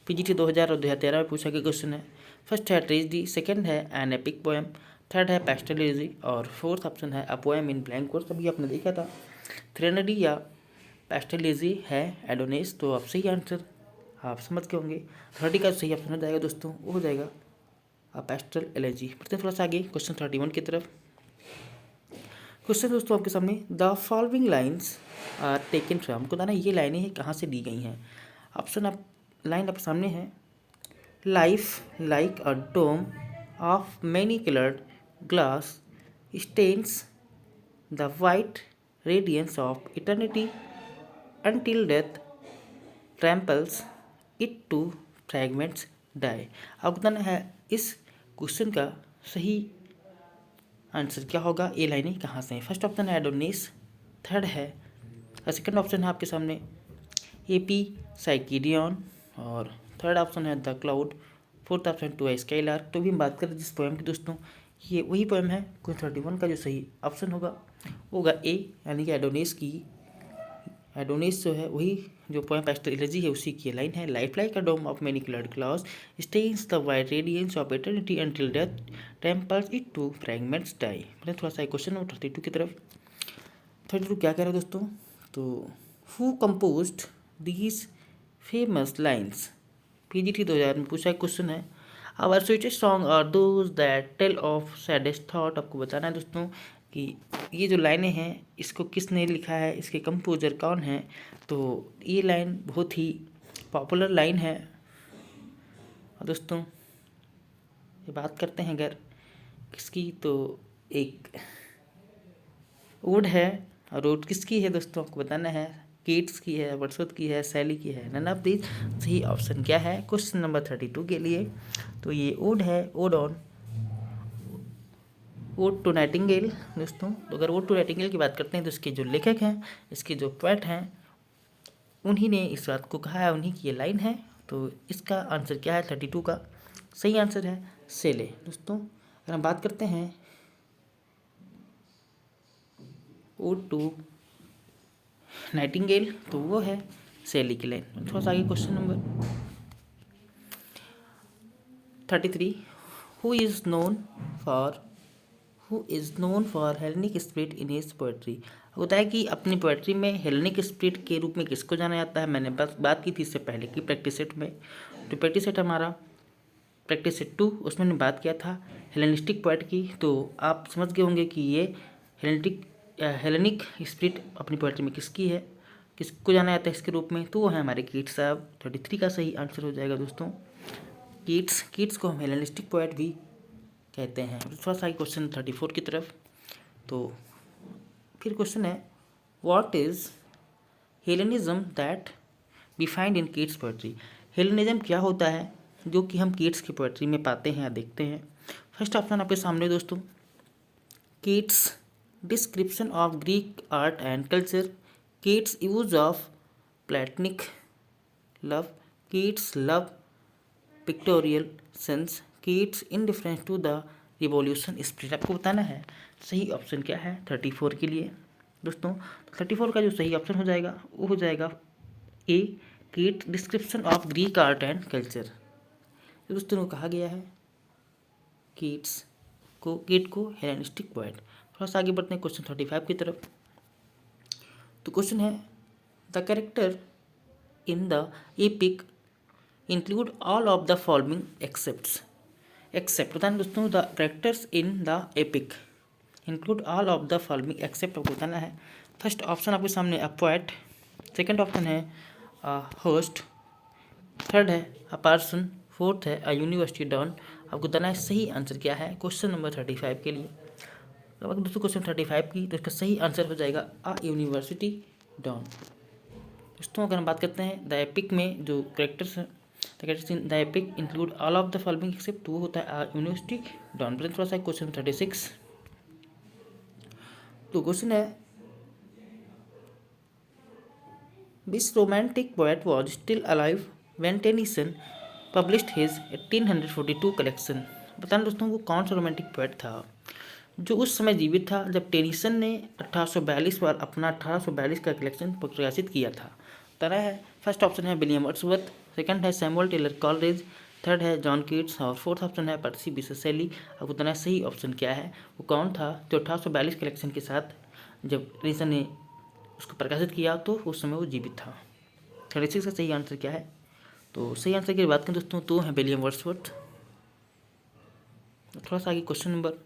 पीजीटी 2000 और 2013 में पूछा गया क्वेश्चन है। फर्स्ट है ट्रेजिडी, सेकंड है एन एपिक पोएम, थर्ड है पेस्टलिजी और फोर्थ ऑप्शन है a poem in blank verse. अभी आपने देखा था थ्रेनडी या पेस्टलिजी है एडोनिस, तो आप सही आंसर आप समझ के होंगे। थर्टी का सही ऑप्शन हो जाएगा दोस्तों, वो हो जाएगा अ पेस्टल एलर्जी। बढ़ते हैं थोड़ा सा आगे क्वेश्चन 31 की तरफ। क्वेश्चन दोस्तों आपके सामने, the following lines are taken from. को ना ये लाइनें हैं कहाँ से दी गई हैं। ऑप्शन आप लाइन आपके सामने है, life like a dome of many coloured glass stains the white radiance of eternity until death tramples it to fragments die। अब बताना है इस क्वेश्चन का सही आंसर क्या होगा। ये लाइनें कहाँ से हैं। फर्स्ट ऑप्शन है एडोनिस, थर्ड है और सेकंड ऑप्शन है आपके सामने एपी साइकिडियन और थर्ड ऑप्शन है the cloud, fourth option to है स्काईलार्क। तो भी हम बात करें जिस पोएम की दोस्तों, ये वही पोएम है। क्वेश्चन 31 का जो सही ऑप्शन होगा ए, यानी कि एडोनिस की। एडोनिस जो है वही जो पोएम पेस्टल एलर्जी है उसी की लाइन है, life like a dome of many coloured clouds stains the white radiance of eternity until death tramples it to fragments die. मतलब थोड़ा सा क्वेश्चन नंबर 32 की तरफ। 32 क्या कह रहे हैं दोस्तों, तो who composed these famous lines. PGT 2000 में पूछा क्वेश्चन है। Our sweetest song are those that tell of saddest thought. आपको बताना है दोस्तों कि ये जो लाइनें हैं इसको किसने लिखा है, इसके कंपोजर कौन है। तो ये लाइन बहुत ही पॉपुलर लाइन है। और दोस्तों ये बात करते हैं अगर किसकी, तो एक ओड है। और ओड किसकी है दोस्तों आपको बताना है, कीट्स की है, वर्ड्सवर्थ की है, शैली की है। None of these. सही ऑप्शन क्या है क्वेश्चन नंबर 32 के लिए, तो ये ओड है, ode on ode to nightingale दोस्तों। तो अगर ओड टू नाइटिंगेल की बात करते हैं तो इसके जो लेखक हैं, इसके जो पोएट हैं, उन्हीं ने इस बात को कहा है, उन्हीं की ये लाइन है। तो इसका आंसर क्या है 32 का सही आंसर है सेले दोस्तों। अगर हम बात करते हैं ओड टू नाइटिंगेल तो वो है शैली की लाइन। थोड़ा सा आगे question number 33, who is known for Hellenic spirit in his poetry. होता है कि अपनी पोएट्री में हेलेनिक स्पिरिट के रूप में किसको जाना जाता है। मैंने बस बात की थी इससे पहले की प्रैक्टिस सेट में। तो प्रैक्टिस सेट हमारा प्रैक्टिस सेट 2, उसमें मैंने बात किया था हेलेनिस्टिक पोएट की। तो आप समझ गए होंगे कि ये हेलेनिक स्पिरिट अपनी पोएट्री में किसकी है, किसको जाना जाता है इसके रूप में, तो वो है हमारे कीट्स साहब। 33 का सही आंसर हो जाएगा दोस्तों कीट्स को हम हेलेनिस्टिक पोएट भी कहते हैं। थोड़ा सा क्वेश्चन 34 की तरफ। तो फिर क्वेश्चन है, what is Hellenism that we find in Keats poetry. Hellenism क्या होता है जो कि हम कीट्स की पोएट्री में पाते हैं या देखते हैं। फर्स्ट ऑप्शन आपके सामने दोस्तों, Keats description of Greek art and culture, Keats use of platonic love, Keats love pictorial sense, Keats indifference to the revolution spirit. आपको बताना है सही ऑप्शन क्या है 34 के लिए दोस्तों। 34 का जो सही ऑप्शन हो जाएगा वो हो जाएगा ए, कीट description of Greek art and culture. दोस्तों को कहा गया है कीट को हेलेनिस्टिक पोएट। थोड़ा सा आगे बढ़ते हैं क्वेश्चन 35 की तरफ। तो क्वेश्चन है, the character in the epic include all of the following except बताना दोस्तों, the characters in the epic include all of the following except आपको बताना है। फर्स्ट ऑप्शन आपके सामने अ पोएट, सेकंड ऑप्शन है अ होस्ट, थर्ड है a person, fourth है अ यूनिवर्सिटी डॉन। आपको बताना है सही आंसर क्या है क्वेश्चन नंबर 35 के लिए। तो अगर दोस्तों क्वेश्चन 35 की तो इसका सही आंसर हो जाएगा अ यूनिवर्सिटी डॉन दोस्तों। अगर हम बात करते हैं द एपिक में जो characters in the epic include all of the following except, वो होता है अ यूनिवर्सिटी डॉन। थोड़ा सा क्वेश्चन 36। तो क्वेश्चन है, which romantic poet was still alive when Tennyson published his 1842 collection. बताना दोस्तों वो कौन सा रोमांटिक पोएट था। जो उस समय जीवित था जब टेनिसन ने 1842 पर अपना 1842 का कलेक्शन प्रकाशित किया था। तरह है, फर्स्ट ऑप्शन है विलियम वर्ड्सवर्थ, सेकंड है सैमुअल टेलर कॉलरिज, थर्ड है जॉन कीट्स और फोर्थ ऑप्शन है पर्सी बिशप शेली। अब उतना सही ऑप्शन क्या है, वो कौन था जो 1842 कलेक्शन के साथ जब टेनिसन ने उसको प्रकाशित किया तो उस समय वो जीवित था। 36 का सही आंसर क्या है, तो सही आंसर की बात करें दोस्तों तो है विलियम वर्ड्सवर्थ। थोड़ा सा आगे question number,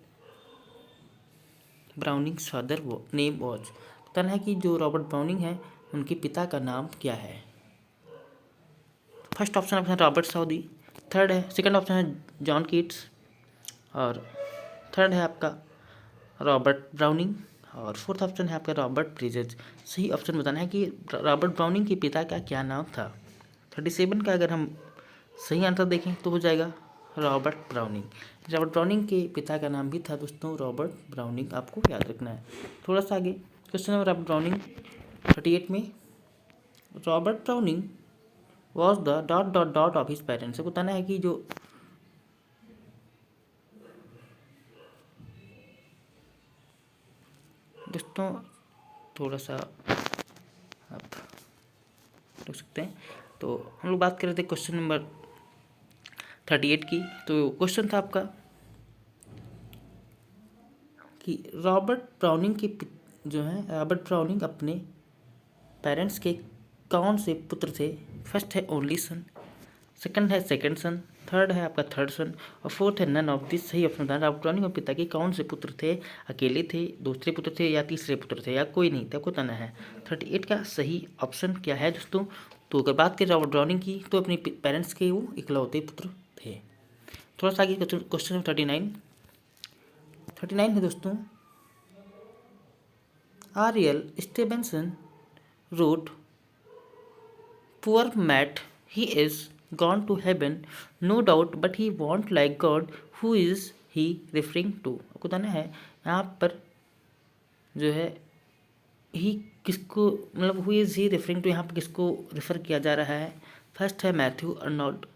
Browning's father name was, बताना है कि जो रॉबर्ट ब्राउनिंग है उनके पिता का नाम क्या है। फर्स्ट ऑप्शन है रॉबर्ट साउदी, थर्ड है सेकंड ऑप्शन है जॉन कीट्स और थर्ड है आपका रॉबर्ट ब्राउनिंग और फोर्थ ऑप्शन है आपका रॉबर्ट ब्रिजेज। सही ऑप्शन बताना है कि रॉबर्ट ब्राउनिंग के पिता का क्या नाम था। 37 का अगर हम सही आंसर देखें तो हो जाएगा रॉबर्ट ब्राउनिंग। रॉबर्ट ब्राउनिंग के पिता का नाम भी था दोस्तों रॉबर्ट ब्राउनिंग, आपको याद रखना है। थोड़ा सा आगे क्वेश्चन नंबर रॉबर्ट ब्राउनिंग 38 में, Robert browning was the dot dot dot of his parents. बताना है कि जो दोस्तों थोड़ा सा आप रुक सकते हैं। तो हम लोग बात कर रहे थे क्वेश्चन नंबर 38 की। तो क्वेश्चन था आपका कि रॉबर्ट ब्राउनिंग के जो है रॉबर्ट ब्राउनिंग अपने पेरेंट्स के कौन से पुत्र थे। फर्स्ट है ओनली सन, सेकंड है सेकंड सन, थर्ड है आपका थर्ड सन और फोर्थ है नन ऑफ दिस। सही ऑप्शन था रॉबर्ट ब्राउनिंग और पिता के कौन से पुत्र थे, अकेले थे, दूसरे पुत्र थे या तीसरे पुत्र थे या कोई नहीं था, आपको बताना है। 38 का सही ऑप्शन क्या है दोस्तों, तो अगर बात करें रॉबर्ट ब्राउनिंग की तो अपने पेरेंट्स के वो इकलौते पुत्र थे। थोड़ा सा आगे क्वेश्चन 39 है दोस्तों, Areal स्टेवेंसन wrote, poor Matt, he is gone to heaven, no doubt, but he won't like God. Who is he referring to? आपको बताना है यहाँ पर जो है ही किसको, मतलब who is he referring to, यहाँ पर किसको रेफर किया जा रहा है। फर्स्ट है मैथ्यू अर्नोल्ड,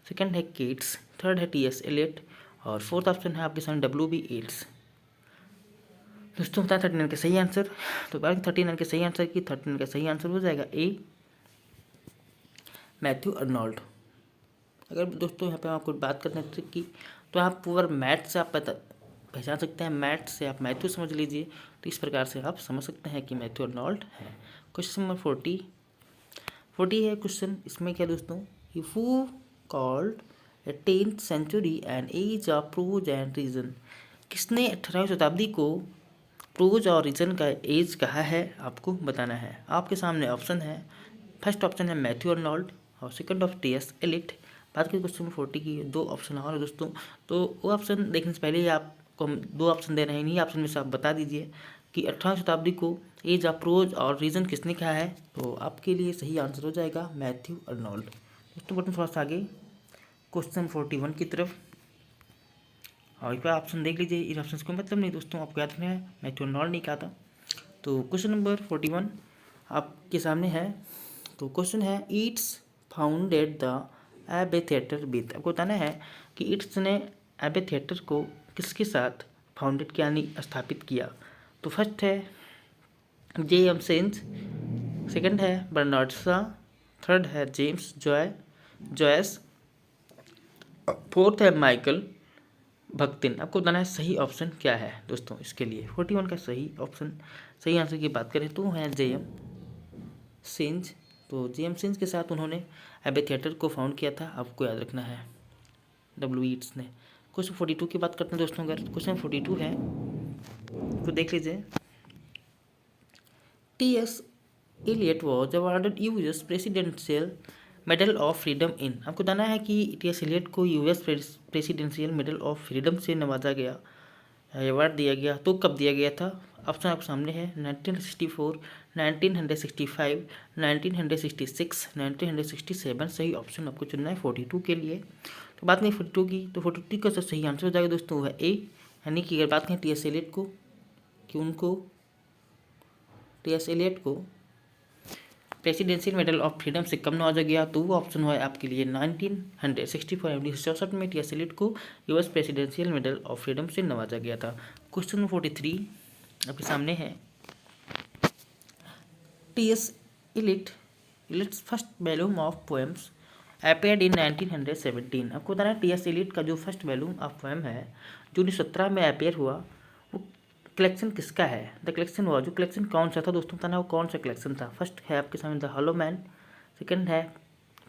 सेकंड है कीट्स, थर्ड है टी.एस. एलियट और फोर्थ ऑप्शन है आपके सामने W.B. येट्स। दोस्तों बताएं 39 का सही आंसर। तो बात 39 के सही आंसर की, 39 का सही आंसर हो जाएगा ए मैथ्यू अर्नोल्ड। अगर दोस्तों यहाँ पे आपको बात करते हैं ट्रिक की, तो आप पूरा मैथ से आप पहचान सकते हैं, मैथ से आप मैथ्यू समझ लीजिए, तो इस प्रकार से आप समझ सकते हैं कि मैथ्यू अर्नोल्ड है। क्वेश्चन नंबर 40 है क्वेश्चन, इसमें क्या दोस्तों, who called 10th century and age of prose and reason. किसने 18वीं शताब्दी को प्रोज और रीजन का एज कहा है, आपको बताना है। आपके सामने ऑप्शन है, फर्स्ट ऑप्शन है मैथ्यू अर्नोल्ड और सेकंड ऑफ टी.एस. एलिट। बात करें क्वेश्चन 40 की, दो ऑप्शन और है दोस्तों, तो वो ऑप्शन देखने से पहले ही आपको हम दो ऑप्शन दे रहे हैं, इन्हीं ऑप्शन में से आप बता दीजिए कि 18वीं शताब्दी को एज ऑफ प्रोज और रीजन किसने कहा है, तो आपके लिए सही आंसर हो जाएगा मैथ्यू अर्नोल्ड। दोस्तों बटन थोड़ा सा आगे क्वेश्चन 41 की तरफ, और एक बार ऑप्शन देख लीजिए, इस ऑप्शन को मतलब नहीं दोस्तों, आपको याद रखना है मैथ्यू अर्नोल्ड नहीं कहा था। तो क्वेश्चन नंबर 41 आपके सामने है। तो क्वेश्चन है, ईट्स फाउंडेड द एबे थिएटर विद। आपको बताना है कि ईट्स ने एबे थिएटर को किसके साथ फाउंडेड किया, यानी स्थापित किया। तो फर्स्ट है J.M. सेंज, सेकंड है बर्नार्ड शॉ, थर्ड है जेम्स जॉयस, फोर्थ है माइकल भक्तिन। आपको बताना है सही ऑप्शन क्या है दोस्तों इसके लिए। 41 का सही ऑप्शन, सही आंसर की बात करें तो है J.M. सेंज। तो J.M. सेंज के साथ उन्होंने एबे थिएटर को फाउंड किया था, आपको याद रखना है W. ईट्स ने। क्वेश्चन 42 की बात करते हैं दोस्तों, अगर क्वेश्चन 42 है तो देख लीजिए, T.S. Eliot was awarded US presidential medal of freedom in. आपको बताना है कि T.S. एलियट को US presidential medal of freedom से नवाजा गया, अवार्ड दिया गया, तो कब दिया गया था। ऑप्शन आपके सामने है 1964, 1965, 1966, 1967। सही ऑप्शन आपको चुनना है 42 के लिए। तो बात नहीं 42 की, तो 42 का सही आंसर हो जाएगा दोस्तों वह ए, यानी कि अगर बात करें T.S. एलियट को, कि उनको T.S. एलियट को प्रेसिडेंशियल मेडल ऑफ फ्रीडम से कम नवाजा गया, तो वो ऑप्शन है आपके लिए 1964 में T.S. एलियट को US presidential medal of freedom से नवाजा गया था। क्वेश्चन नंबर 43 आपके सामने है। T.S.. Eliot's first volume of poems appeared in 1917। आपको बताना है टी.एस. इलियट का जो फर्स्ट वॉल्यूम ऑफ पोएम है जो 1917 में अपीयर हुआ, वो कलेक्शन किसका है? द कलेक्शन हुआ, जो कलेक्शन कौन सा था दोस्तों, बताना वो कौन सा कलेक्शन था। फर्स्ट है आपके सामने द हॉलो मैन, सेकेंड है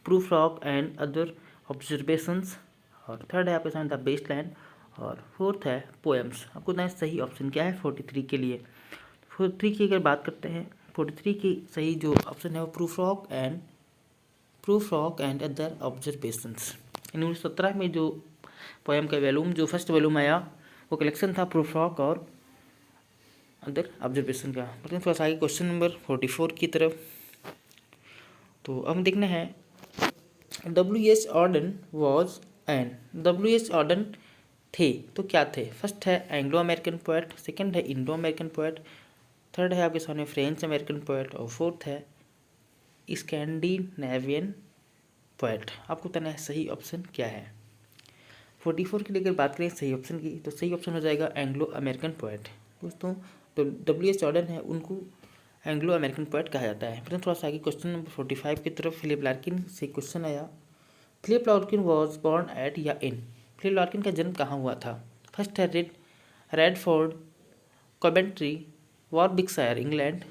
proof rock and other observations, और थर्ड है आपके सामने द बेस्ट लैंड, और फोर्थ है पोएम्स। आपको बताना सही ऑप्शन क्या है 43 के लिए। 43 की अगर बात करते हैं, 43 की सही जो ऑप्शन है वो proof rock and other observations. 1917 में जो पोएम का वॉल्यूम, जो फर्स्ट वॉल्यूम आया, वो कलेक्शन था प्रूफ रॉक और अदर ऑब्जर्वेशन का। लेकिन थोड़ा सा आगे क्वेश्चन नंबर 44 की तरफ, तो अब देखना है W.H. Orton was and W.H. Orton थे तो क्या थे। फर्स्ट है एंग्लो अमेरिकन पोएट, सेकंड है इंडो अमेरिकन पोएट, थर्ड है आपके सामने फ्रेंच अमेरिकन पोएट, और फोर्थ है स्कैंडिनेवियन पोएट। आपको बताना है सही ऑप्शन क्या है। 44 की अगर बात करें सही ऑप्शन की, तो सही ऑप्शन हो जाएगा एंग्लो अमेरिकन पोएट। दोस्तों तो W.H. ऑर्डन है, उनको एंग्लो अमेरिकन पोएट कहा जाता है। फिर थोड़ा सा आगे क्वेश्चन नंबर 45 की तरफ फिलिप लार्किन से क्वेश्चन आया। Philip Larkin was born at या इन। फिलिप लार्किन का जन्म कहाँ हुआ था। फर्स्ट है Redford, Coventry, Warwickshire, England,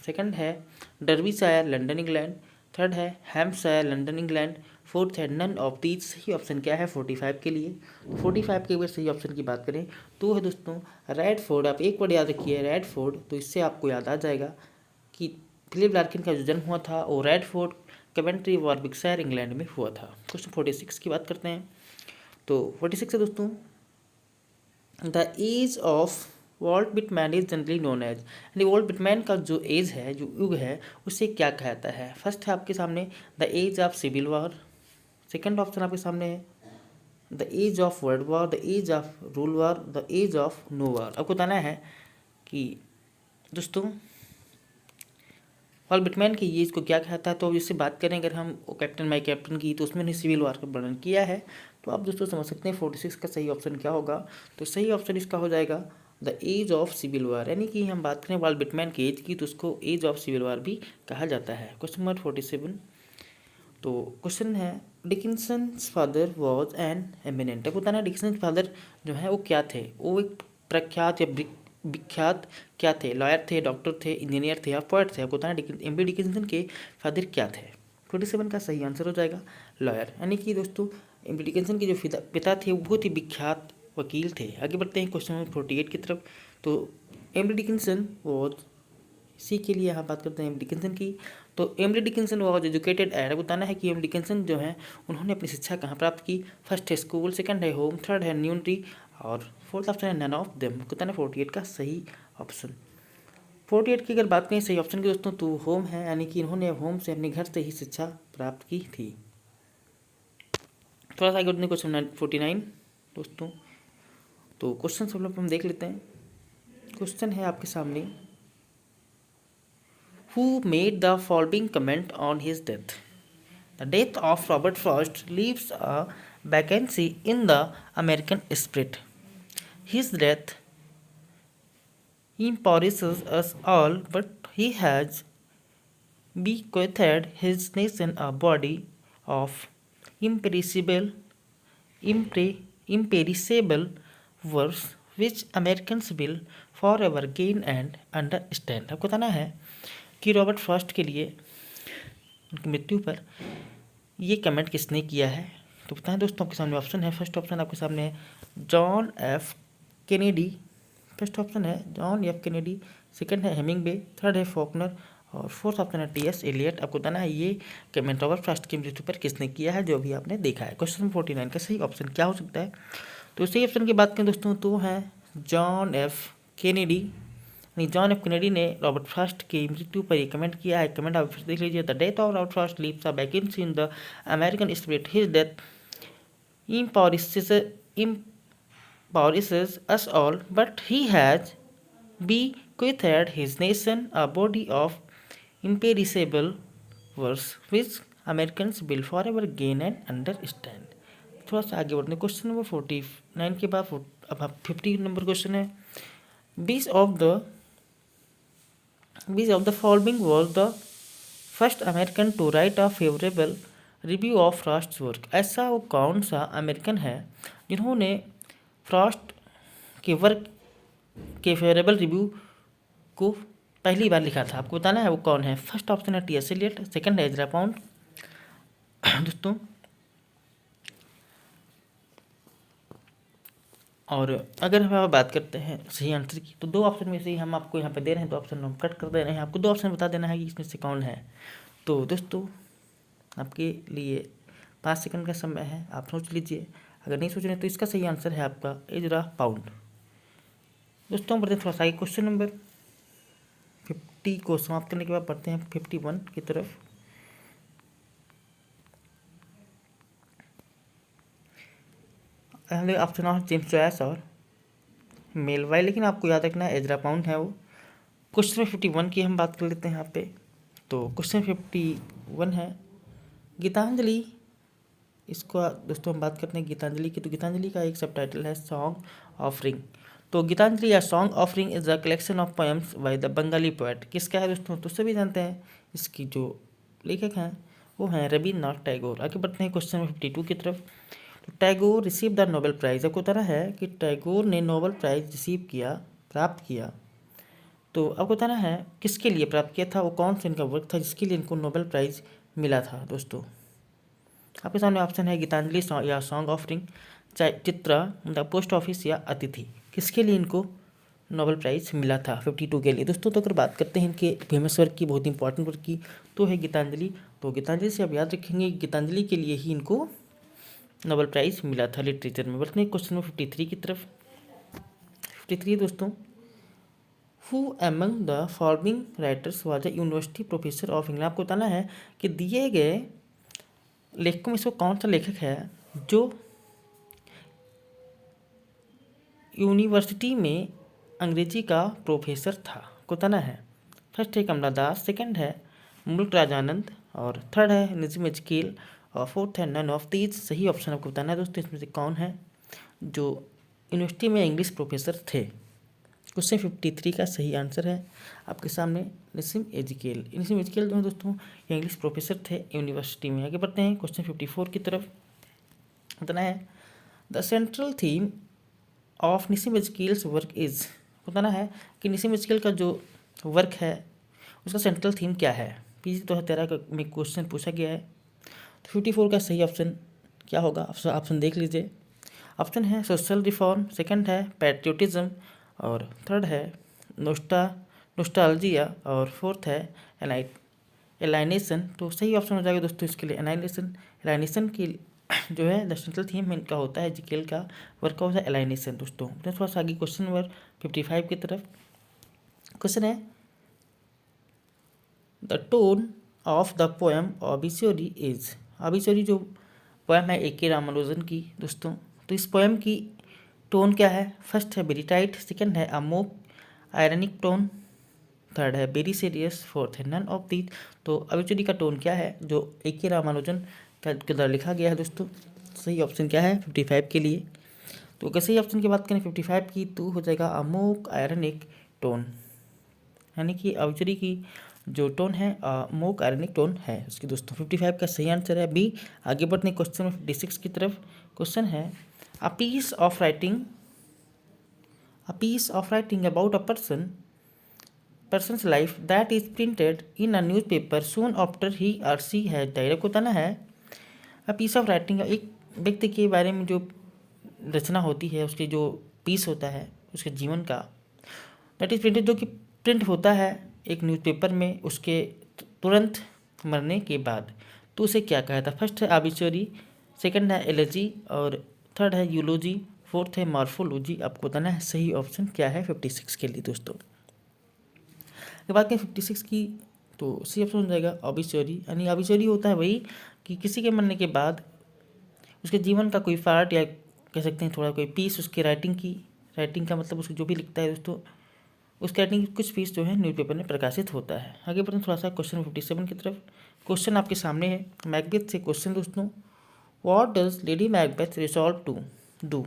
second है डर्बीशायर, लंदन, इंग्लैंड, थर्ड है हैम्पशायर, लंदन, इंग्लैंड, फोर्थ है नन ऑफ दीज। सही ऑप्शन क्या है 45 के लिए। 45 के अगर सही ऑप्शन की बात करें तो है दोस्तों रेडफोर्ड। आप एक वर्ड याद रखिए रेडफोर्ड, तो इससे आपको याद आ जाएगा कि फिलिप लार्किन का जो जन्म हुआ था वो रेडफोर्ड, कवेंट्री, वॉरविकशायर, इंग्लैंड में हुआ था। क्वेश्चन 46 की बात करते हैं, तो 46 है दोस्तों the age of Walt Whitman is generally known as. यानी वॉल्ट विटमैन का जो एज है, जो युग है, उसे क्या कहता है। फर्स्ट है आपके सामने the age of civil war, second option आपके सामने है the age of world war, the age of rule war, the age of no war. आपको बताना है कि दोस्तों वॉल्ट विटमैन की एज को क्या कहता है। तो इससे बात करें अगर हम कैप्टन माई कैप्टन की, तो उसमें सिविल वॉर का वर्णन किया है। तो आप दोस्तों समझ सकते हैं 46 का सही ऑप्शन क्या होगा। तो सही ऑप्शन इसका हो जाएगा the age of civil war. यानी कि हम बात करें वॉल्ट विटमैन की एज की, तो उसको एज ऑफ सिविल वॉर भी कहा जाता है। क्वेश्चन नंबर 47, तो क्वेश्चन है डिकिंसन्स फादर वॉज एन एमिनेंट। आपको बताना है डिकिंसन फादर जो है वो क्या थे। वो एक प्रख्यात या विख्यात क्या थे, लॉयर थे, डॉक्टर थे, इंजीनियर थे या पोएट थे। आपको बताना एम.बी. डिकिंसन के फादर क्या थे। 47 का सही आंसर हो जाएगा लॉयर। यानी कि दोस्तों एम.बी. डिकिंसन के जो पिता थे वो बहुत ही विख्यात वकील थे। आगे बढ़ते हैं क्वेश्चन नंबर 48 की तरफ, तो एम.बी. डिकिंसन वॉज, इसी के लिए यहाँ बात करते हैं एम डिकिंसन की। तो M Dickinson was educated at. बताना है कि एम डिकिंसन जो है उन्होंने अपनी शिक्षा कहाँ प्राप्त की। फर्स्ट है स्कूल, सेकंड है होम, थर्ड है न्यूनरी, और फोर्थ ऑप्शन है नन ऑफ देम। बताना 48 का सही ऑप्शन। 48 की अगर बात करें सही ऑप्शन की दोस्तों, तो होम है, यानी कि इन्होंने होम से अपने घर से ही शिक्षा प्राप्त की थी। थोड़ा सा आगे बढ़ते हैं क्वेश्चन 49 दोस्तों, तो क्वेश्चन सब लोग हम देख लेते हैं। क्वेश्चन है आपके सामने who made the following comment on his death. The death of Robert Frost leaves a vacancy in the American spirit. His death impoverishes us all, but he has bequeathed his nation a body of imperishable works which Americans will forever gain and understand. आपको बताना है कि Robert Frost के लिए उनकी मृत्यु पर ये कमेंट किसने किया है। तो बताएं दोस्तों आपके सामने ऑप्शन है। फर्स्ट ऑप्शन आपके सामने है John F Kennedy, first option है जॉन एफ कैनेडी, सेकंड है हेमिंगवे, थर्ड है फॉकनर, और फोर्थ ऑप्शन है टी.एस. एलियट। आपको बताना है ये कमेंट रॉबर्ट फ्रॉस्ट की मृत्यु पर किसने किया है, जो अभी आपने देखा है। क्वेश्चन 49 का सही ऑप्शन क्या हो सकता है। तो सही ऑप्शन की बात करें दोस्तों तो है John F Kennedy. John F Kennedy ने रॉबर्ट फ्रॉस्ट की मृत्यु पर एक कमेंट किया है। कमेंट आप फिर देख लीजिए। The death of Robert Frost leaves a vacancy in the American spirit. His death impoverishes us all, but he has bequeathed his nation a body of imperishable works which Americans will forever gain and understand. थोड़ा सा आगे बढ़ते हैं question number 49 के बाद अब 50 number question है। Which of the following was the first American to write a favourable review of Frost's work. ऐसा वो कौन सा अमेरिकन है जिन्होंने फ्रॉस्ट के वर्क के फेवरेबल रिव्यू को पहली बार लिखा था? आपको बताना है वो कौन है। फर्स्ट ऑप्शन है टी.एस. एलियट, सेकंड है एजरा पाउंड। दोस्तों, और अगर हम बात करते हैं सही आंसर की, तो दो ऑप्शन में से ही हम आपको यहाँ पे दे रहे हैं, दो ऑप्शन हम कट कर दे रहे हैं। आपको दो ऑप्शन बता देना है कि इसमें से कौन है। तो दोस्तों, आपके लिए 5 सेकंड का समय है, आप सोच लीजिए। अगर नहीं सोच रहे तो इसका सही आंसर है आपका एजरा पाउंड। दोस्तों, बढ़ते हैं थोड़ा सा आगे। क्वेश्चन नंबर 50 को समाप्त करने के बाद पढ़ते हैं 51 की तरफ। ऑप्शन ऑफ जेम्स जॉयस और मेलवाई, लेकिन आपको याद रखना है एजरा पाउंड है वो। क्वेश्चन 51 की हम बात कर लेते हैं यहाँ पे। तो क्वेश्चन 51 है गीतांजलि। इसको दोस्तों हम बात करते हैं गीतांजलि की। तो गीतांजलि का एक सब टाइटल है सॉन्ग ऑफरिंग। तो गीतांजलि या song offering is a collection of poems by the Bengali poet. किसका है दोस्तों? तो सभी जानते हैं, इसकी जो लेखक हैं वो हैं रविन्द्रनाथ टैगोर। आगे बढ़ते हैं क्वेश्चन 52 की तरफ। तो Tagore receive the Nobel prize. आपको पता है कि टैगोर ने नोबेल प्राइज़ रिसीव किया, प्राप्त किया। तो आपको बताना है किसके लिए प्राप्त किया था, वो कौन सा इनका वर्क था जिसके लिए इनको नोबेल प्राइज़ मिला था। दोस्तों, आपके सामने ऑप्शन है गीतांजलि या सॉन्ग ऑफरिंग, चाहे चित्रा, द पोस्ट ऑफिस या अतिथि। किसके लिए इनको नोबेल प्राइज़ मिला था 52 के लिए? दोस्तों, तो अगर बात करते हैं इनके फेमस वर्क की, बहुत इंपॉर्टेंट वर्क की, तो है गीतांजलि। तो गीतांजलि से आप याद रखेंगे गीतांजलि के लिए ही इनको नोबेल प्राइज़ मिला था लिटरेचर में। बढ़ते हैं क्वेश्चन नंबर 53 की तरफ। 53 दोस्तों, who among the following writers was a university professor of England. आपको बताना है कि दिए गए लेखकों में से कौन सा लेखक है जो यूनिवर्सिटी में अंग्रेजी का प्रोफेसर था। को बताना है। फर्स्ट है कमला दास, सेकंड है मुल्क राजानंद, और थर्ड है नजीम एजकील, और फोर्थ है नन ऑफ दीज। सही ऑप्शन आपको बताना है दोस्तों, इसमें से कौन है जो यूनिवर्सिटी में इंग्लिश प्रोफेसर थे। क्वेश्चन 53 का सही आंसर है आपके सामने नसीम एजकील। नसीम एजकील जो है दोस्तों ये इंग्लिश प्रोफेसर थे यूनिवर्सिटी में। आगे बढ़ते हैं क्वेश्चन 54 की तरफ। बताना है the central theme of Nissim Ezekiel's work is. बताना है कि नसीम एजकील का जो वर्क है उसका सेंट्रल थीम क्या है। पीजी 2013 में क्वेश्चन पूछा गया है। तो 54 का सही ऑप्शन क्या होगा? ऑप्शन देख लीजिए। ऑप्शन है सोशल रिफॉर्म, सेकंड है पैट्रियोटिज्म, और थर्ड है नोस्टाल्जिया, और फोर्थ है एलाइनेशन। तो सही ऑप्शन हो जाएगा दोस्तों इसके लिए एलाइनेशन। एलाइनेशन की जो है द सेंट्रल थीम इनका होता है जिकेल का वर्क होता है एलाइनेशन। दोस्तों, थोड़ा सा आगे क्वेश्चन नंबर 55 की तरफ। क्वेश्चन है the tone of the poem obituary is. Obituary जो पोएम है A.K. रामानुजन की दोस्तों, तो इस पोएम की टोन क्या है? फर्स्ट है वेरी टाइट, सेकंड है अमोक आयरनिक टोन, थर्ड है वेरी सीरियस, फोर्थ है नन ऑफ दीज। तो ऑबिचुरी का टोन क्या है जो A.K. रामानुजन के द्वारा लिखा गया है दोस्तों? सही ऑप्शन क्या है 55 के लिए? तो अगर सही ऑप्शन की बात करें 55 की, तो हो जाएगा अमोक आयरनिक टोन, यानी कि ऑबिचुरी की जो टोन है अमोक आयरनिक टोन है उसकी। दोस्तों, 55 का सही आंसर है बी। आगे बढ़ते हैं क्वेश्चन 56 की तरफ। क्वेश्चन है a piece of writing about a person's life that is printed in a newspaper soon after he or she has died। को बताना है अ पीस ऑफ राइटिंग, एक व्यक्ति के बारे में जो रचना होती है, उसके जो पीस होता है उसके जीवन का, दैट इज प्रिंटेड, जो कि प्रिंट होता है एक न्यूज़पेपर में उसके तुरंत मरने के बाद। तो उसे क्या कहा था? फर्स्ट है आबिचुरी, सेकंड है एलर्जी, और थर्ड है यूलोजी, फोर्थ है मॉर्फोलॉजी। आपको बताना है सही ऑप्शन क्या है 56 के लिए। दोस्तों, बात करें 56 की, तो सी ऑप्शन हो जाएगा ऑबिचुरी। यानी ऑबिचुरी होता है वही कि किसी के मरने के बाद उसके जीवन का कोई पार्ट, या कह सकते हैं थोड़ा कोई पीस उसके राइटिंग का मतलब उसको जो भी लिखता है दोस्तों, उसके राइटिंग कुछ पीस जो है न्यूज़पेपर में प्रकाशित होता है। आगे बढ़ते थोड़ा सा क्वेश्चन 57 की तरफ। क्वेश्चन आपके सामने है मैकबेथ से क्वेश्चन दोस्तों, what does Lady Macbeth resolve to do.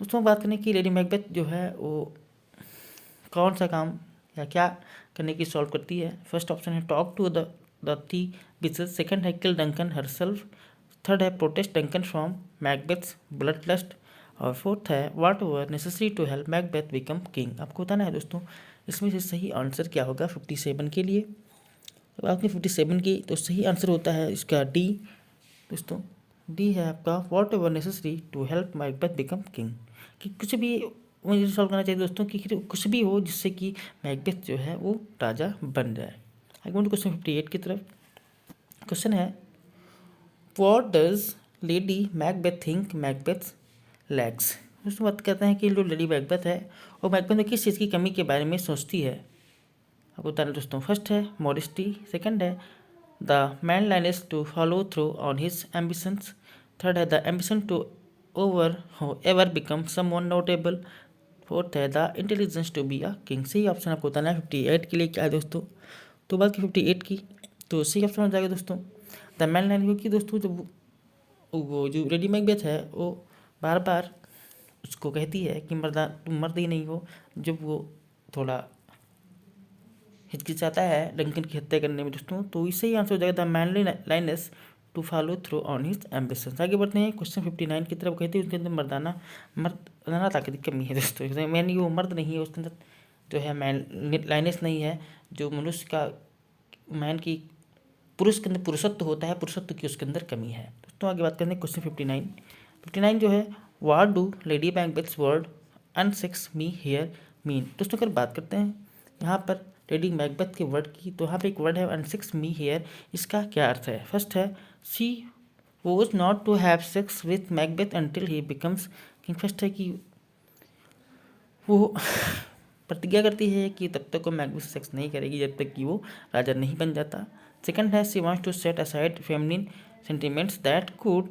दोस्तों बात करें कि लेडी मैकबेथ जो है वो कौन सा काम या क्या करने की सॉल्व करती है। फर्स्ट ऑप्शन है talk to the three witches, second है किल डंकन हरसेल्फ, थर्ड है protest Duncan from Macbeth's blood lust, और फोर्थ है whatever necessary to help Macbeth become king. आपको बताना है दोस्तों इसमें से सही आंसर क्या होगा 57 के लिए। तो आपने 57 की तो सही आंसर होता है इसका डी। दोस्तों डी है आपका whatever necessary to help Macbeth become king, कि कुछ भी मुझे सॉल्व करना चाहिए दोस्तों कि कुछ भी हो जिससे कि मैकबेथ जो है वो राजा बन जाए। आगे बढ़ते क्वेश्चन 58 की तरफ। क्वेश्चन है what does Lady Macbeth think Macbeth lakhs. दोस्तों बात कहते हैं कि जो लेडी मैकबेथ है वो मैकबेथ में किस चीज़ की कमी के बारे में सोचती है। आपको बताना दोस्तों फर्स्ट है मॉडेस्टी, सेकंड है the manliness to follow through on his ambitions, third है the ambition to over ever become someone notable, fourth है the intelligence to be a king. सही ऑप्शन आपको बताना है 58 के लिए क्या है दोस्तों। तो बात की 58 की तो सही ऑप्शन हो जाएगा दोस्तों द मैनलाइन, क्योंकि दोस्तों जब वो जो लेडी मैकबेथ है वो बार बार उसको कहती है कि मर्दा तुम मर्द ही नहीं हो, जब वो थोड़ा हिचकिचाता है डंकन की हत्या करने में दोस्तों, तो इससे ही आंसर हो जाएगा the manliness to follow through on his ambitions. आगे बढ़ते हैं क्वेश्चन 59 की तरफ। कहते हैं उसके अंदर मर्दाना ताकत की कमी है दोस्तों, मैन वो मर्द नहीं है, उसके अंदर जो है मैन लाइनेस नहीं है, जो मनुष्य का मैन की पुरुष के अंदर पुरुषत्व होता है, पुरुषत्व की उसके अंदर कमी है दोस्तों। आगे बात करते हैं क्वेश्चन 59 जो है what do Lady Macbeth's word unsex me here mean. दोस्तों अगर बात करते हैं यहाँ पर लेडी मैकबेथ के वर्ड की, तो यहाँ पे एक वर्ड है अनसेक्स मी हियर, इसका क्या अर्थ है। फर्स्ट है she was not to have sex with Macbeth until he becomes king. First है कि वो प्रतिज्ञा करती है कि तब तक वो मैकबेथ से सेक्स नहीं करेगी जब तक कि वो राजा नहीं बन जाता। सेकंड है she wants to set aside feminine sentiments that could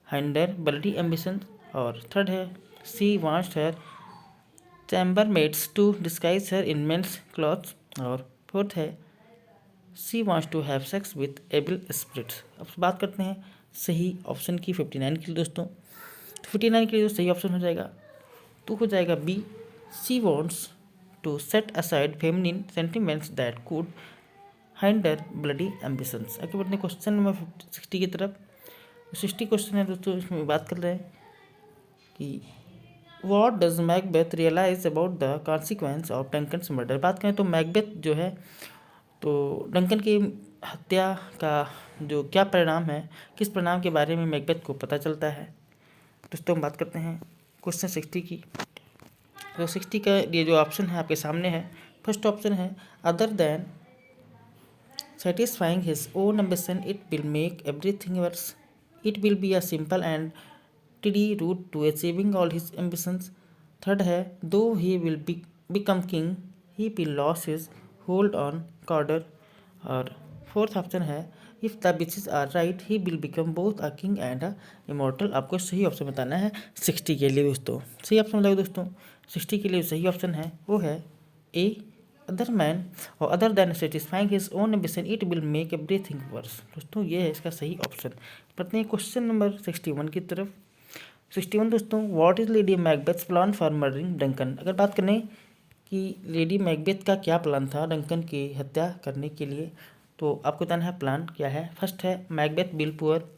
hinder bloody ambition, और थर्ड है she wants her chambermaids to disguise her in men's clothes, और फोर्थ है she wants to have sex with evil spirits. अब बात करते हैं सही option की 59 के लिए दोस्तों। 59 के लिए जो सही ऑप्शन हो जाएगा तो हो जाएगा B, she wants to set aside feminine sentiments that could hinder bloody ambitions. आगे बढ़ते हैं क्वेश्चन नंबर 60 की तरफ। 60 क्वेश्चन है दोस्तों, इसमें बात कर रहे हैं कि what does Macbeth realise about the consequence of Duncan's murder. बात करें तो मैकबेथ जो है तो डंकन की हत्या का जो क्या परिणाम है, किस परिणाम के बारे में मैकबेथ को पता चलता है। दोस्तों हम बात करते हैं क्वेश्चन 60 की। तो 60 का ये जो ऑप्शन है आपके सामने है। फर्स्ट ऑप्शन है other than satisfying his own ambition it will make everything worse, it will be a simple and tedious route to achieving all his ambitions. Third है though he will become king he will lose his hold on Cawdor, और fourth option है if the wishes are right he will become both a king and a immortal। आपको सही option बताना है 60 के लिए दोस्तों। सही ऑप्शन बताओ दोस्तों, 60 के लिए सही ऑप्शन है वो है ए अदर मैन और other than satisfying his own ambition it will make everything worse. दोस्तों ये है इसका सही ऑप्शन। पढ़ते हैं क्वेश्चन नंबर 61 की तरफ। 61 दोस्तों what is Lady Macbeth's plan for murdering Duncan. अगर बात करें कि लेडी मैकबेथ का क्या प्लान था डंकन की हत्या करने के लिए, तो आपको बताना है प्लान क्या है। फर्स्ट है Macbeth will pour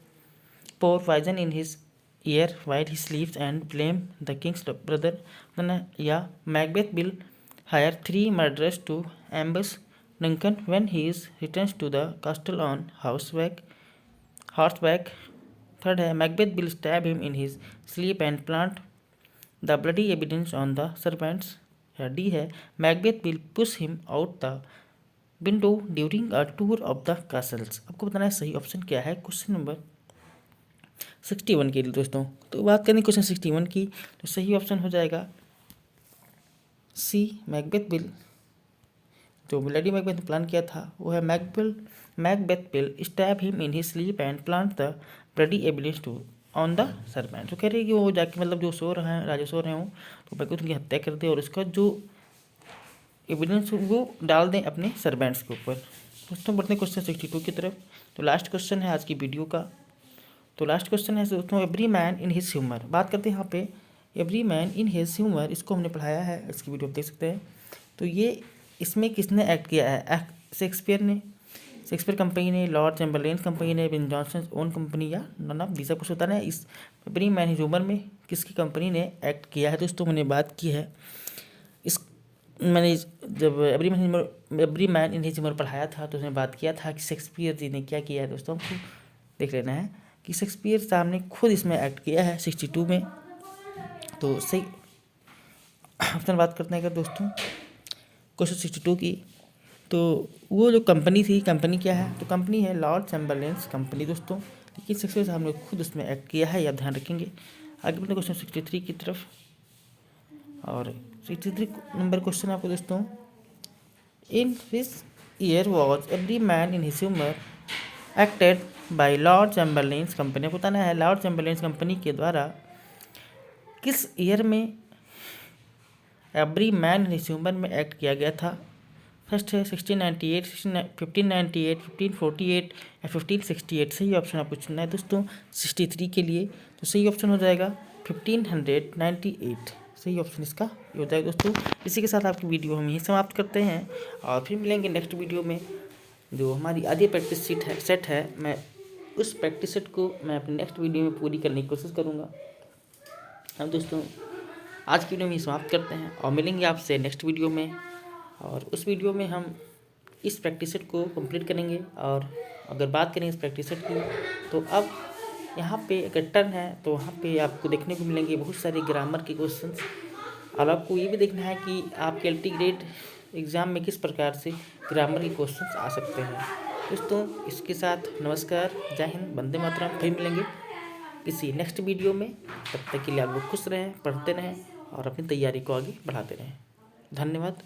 poison in his ear while he sleeps and blame the king's brother, या Macbeth will hire 3 murderers to ambush Duncan when he returns to the castle on horseback. Third है Macbeth will stab him in his sleep and plant the bloody evidence on the servants. या D है Macbeth will push him out the window during a tour of the castles। आपको बताना है सही option क्या है question number 61 के लिए दोस्तों। तो बात करें क्वेश्चन 61 की, तो सही ऑप्शन हो जाएगा सी मैकबेथ बिल। जो लेडी मैकबेथ ने प्लान किया था वो है Macbeth will stab him in his sleep and plant the bloody evidence to on the servant. तो कह रही है कि वो जाके मतलब जो सो रहे हैं राजा सो रहे हों तो मैकबेथ उनकी हत्या कर दे और उसका जो एविडेंस वो डाल दें अपने सर्वेंट्स के ऊपर। दोस्तों बढ़ते हैं क्वेश्चन 62 की तरफ। तो लास्ट क्वेश्चन है आज की वीडियो का। तो लास्ट क्वेश्चन है दोस्तों every man in his humour. बात करते हैं यहाँ पे every man in his humour, इसको हमने पढ़ाया है, इसकी वीडियो आप देख सकते हैं। तो ये इसमें किसने एक्ट किया है? शेक्सपियर ने, शेक्सपियर कंपनी ने, लॉर्ड चैम्बरलेन कंपनी ने, बेन जॉनसन ओन कंपनी, या नन ऑफ दीज। कुछ होता है इस एवरी मैन हिज ह्यूमर में किसकी कंपनी ने एक्ट किया है? दोस्तों मैंने बात की है इस, मैंने जब every man in his humour पढ़ाया था तो उसने बात किया था कि शेक्सपियर जी ने क्या किया है। दोस्तों हमको देख लेना है कि शेक्सपियर साहब ने खुद इसमें एक्ट किया है 62 में। तो सही ऑप्शन बात करते हैं अगर दोस्तों क्वेश्चन 62 की, तो वो जो कंपनी थी, कंपनी क्या है? तो कंपनी है लॉर्ड चैम्बरलेन्स कंपनी दोस्तों। लेकिन शेक्सपियर साहब ने खुद उसमें एक्ट किया है, या ध्यान रखेंगे। आगे बढ़ते क्वेश्चन 63 की तरफ, और 63 नंबर क्वेश्चन आपको दोस्तों, in which year was every man in his humour acted by Lord Chamberlain's company. बताना है लॉर्ड चैम्बरलेन्स कंपनी के द्वारा किस ईयर में every man in his humour में एक्ट किया गया था। फर्स्ट है 1698, 1598, 1548 या 1568। सही ऑप्शन आपको चुनना है दोस्तों 63 के लिए। तो सही ऑप्शन हो जाएगा 1598। सही ऑप्शन इसका ये हो जाएगा दोस्तों। इसी के साथ आपकी वीडियो हम यहीं समाप्त करते हैं, और फिर मिलेंगे नेक्स्ट वीडियो में। जो हमारी आधी प्रैक्टिस सेट है, मैं उस प्रैक्टिस सेट को मैं अपने नेक्स्ट वीडियो में पूरी करने की कोशिश करूँगा। अब दोस्तों आज की वीडियो में समाप्त करते हैं, और मिलेंगे आपसे नेक्स्ट वीडियो में। और उस वीडियो में हम इस प्रैक्टिस सेट को कंप्लीट करेंगे। और अगर बात करें इस प्रैक्टिस सेट की, तो अब यहाँ पे अगर टर्न है तो वहाँ पे आपको देखने को मिलेंगे बहुत सारे ग्रामर के क्वेश्चंस। और आपको ये भी देखना है कि आपके LT ग्रेड एग्ज़ाम में किस प्रकार से ग्रामर के क्वेश्चंस आ सकते हैं। दोस्तों इसके साथ नमस्कार, जय हिंद, वंदे मातरम। फिर मिलेंगे किसी नेक्स्ट वीडियो में। तब तक के लिए आप लोग खुश रहें, पढ़ते रहें और अपनी तैयारी को आगे बढ़ाते रहें। धन्यवाद।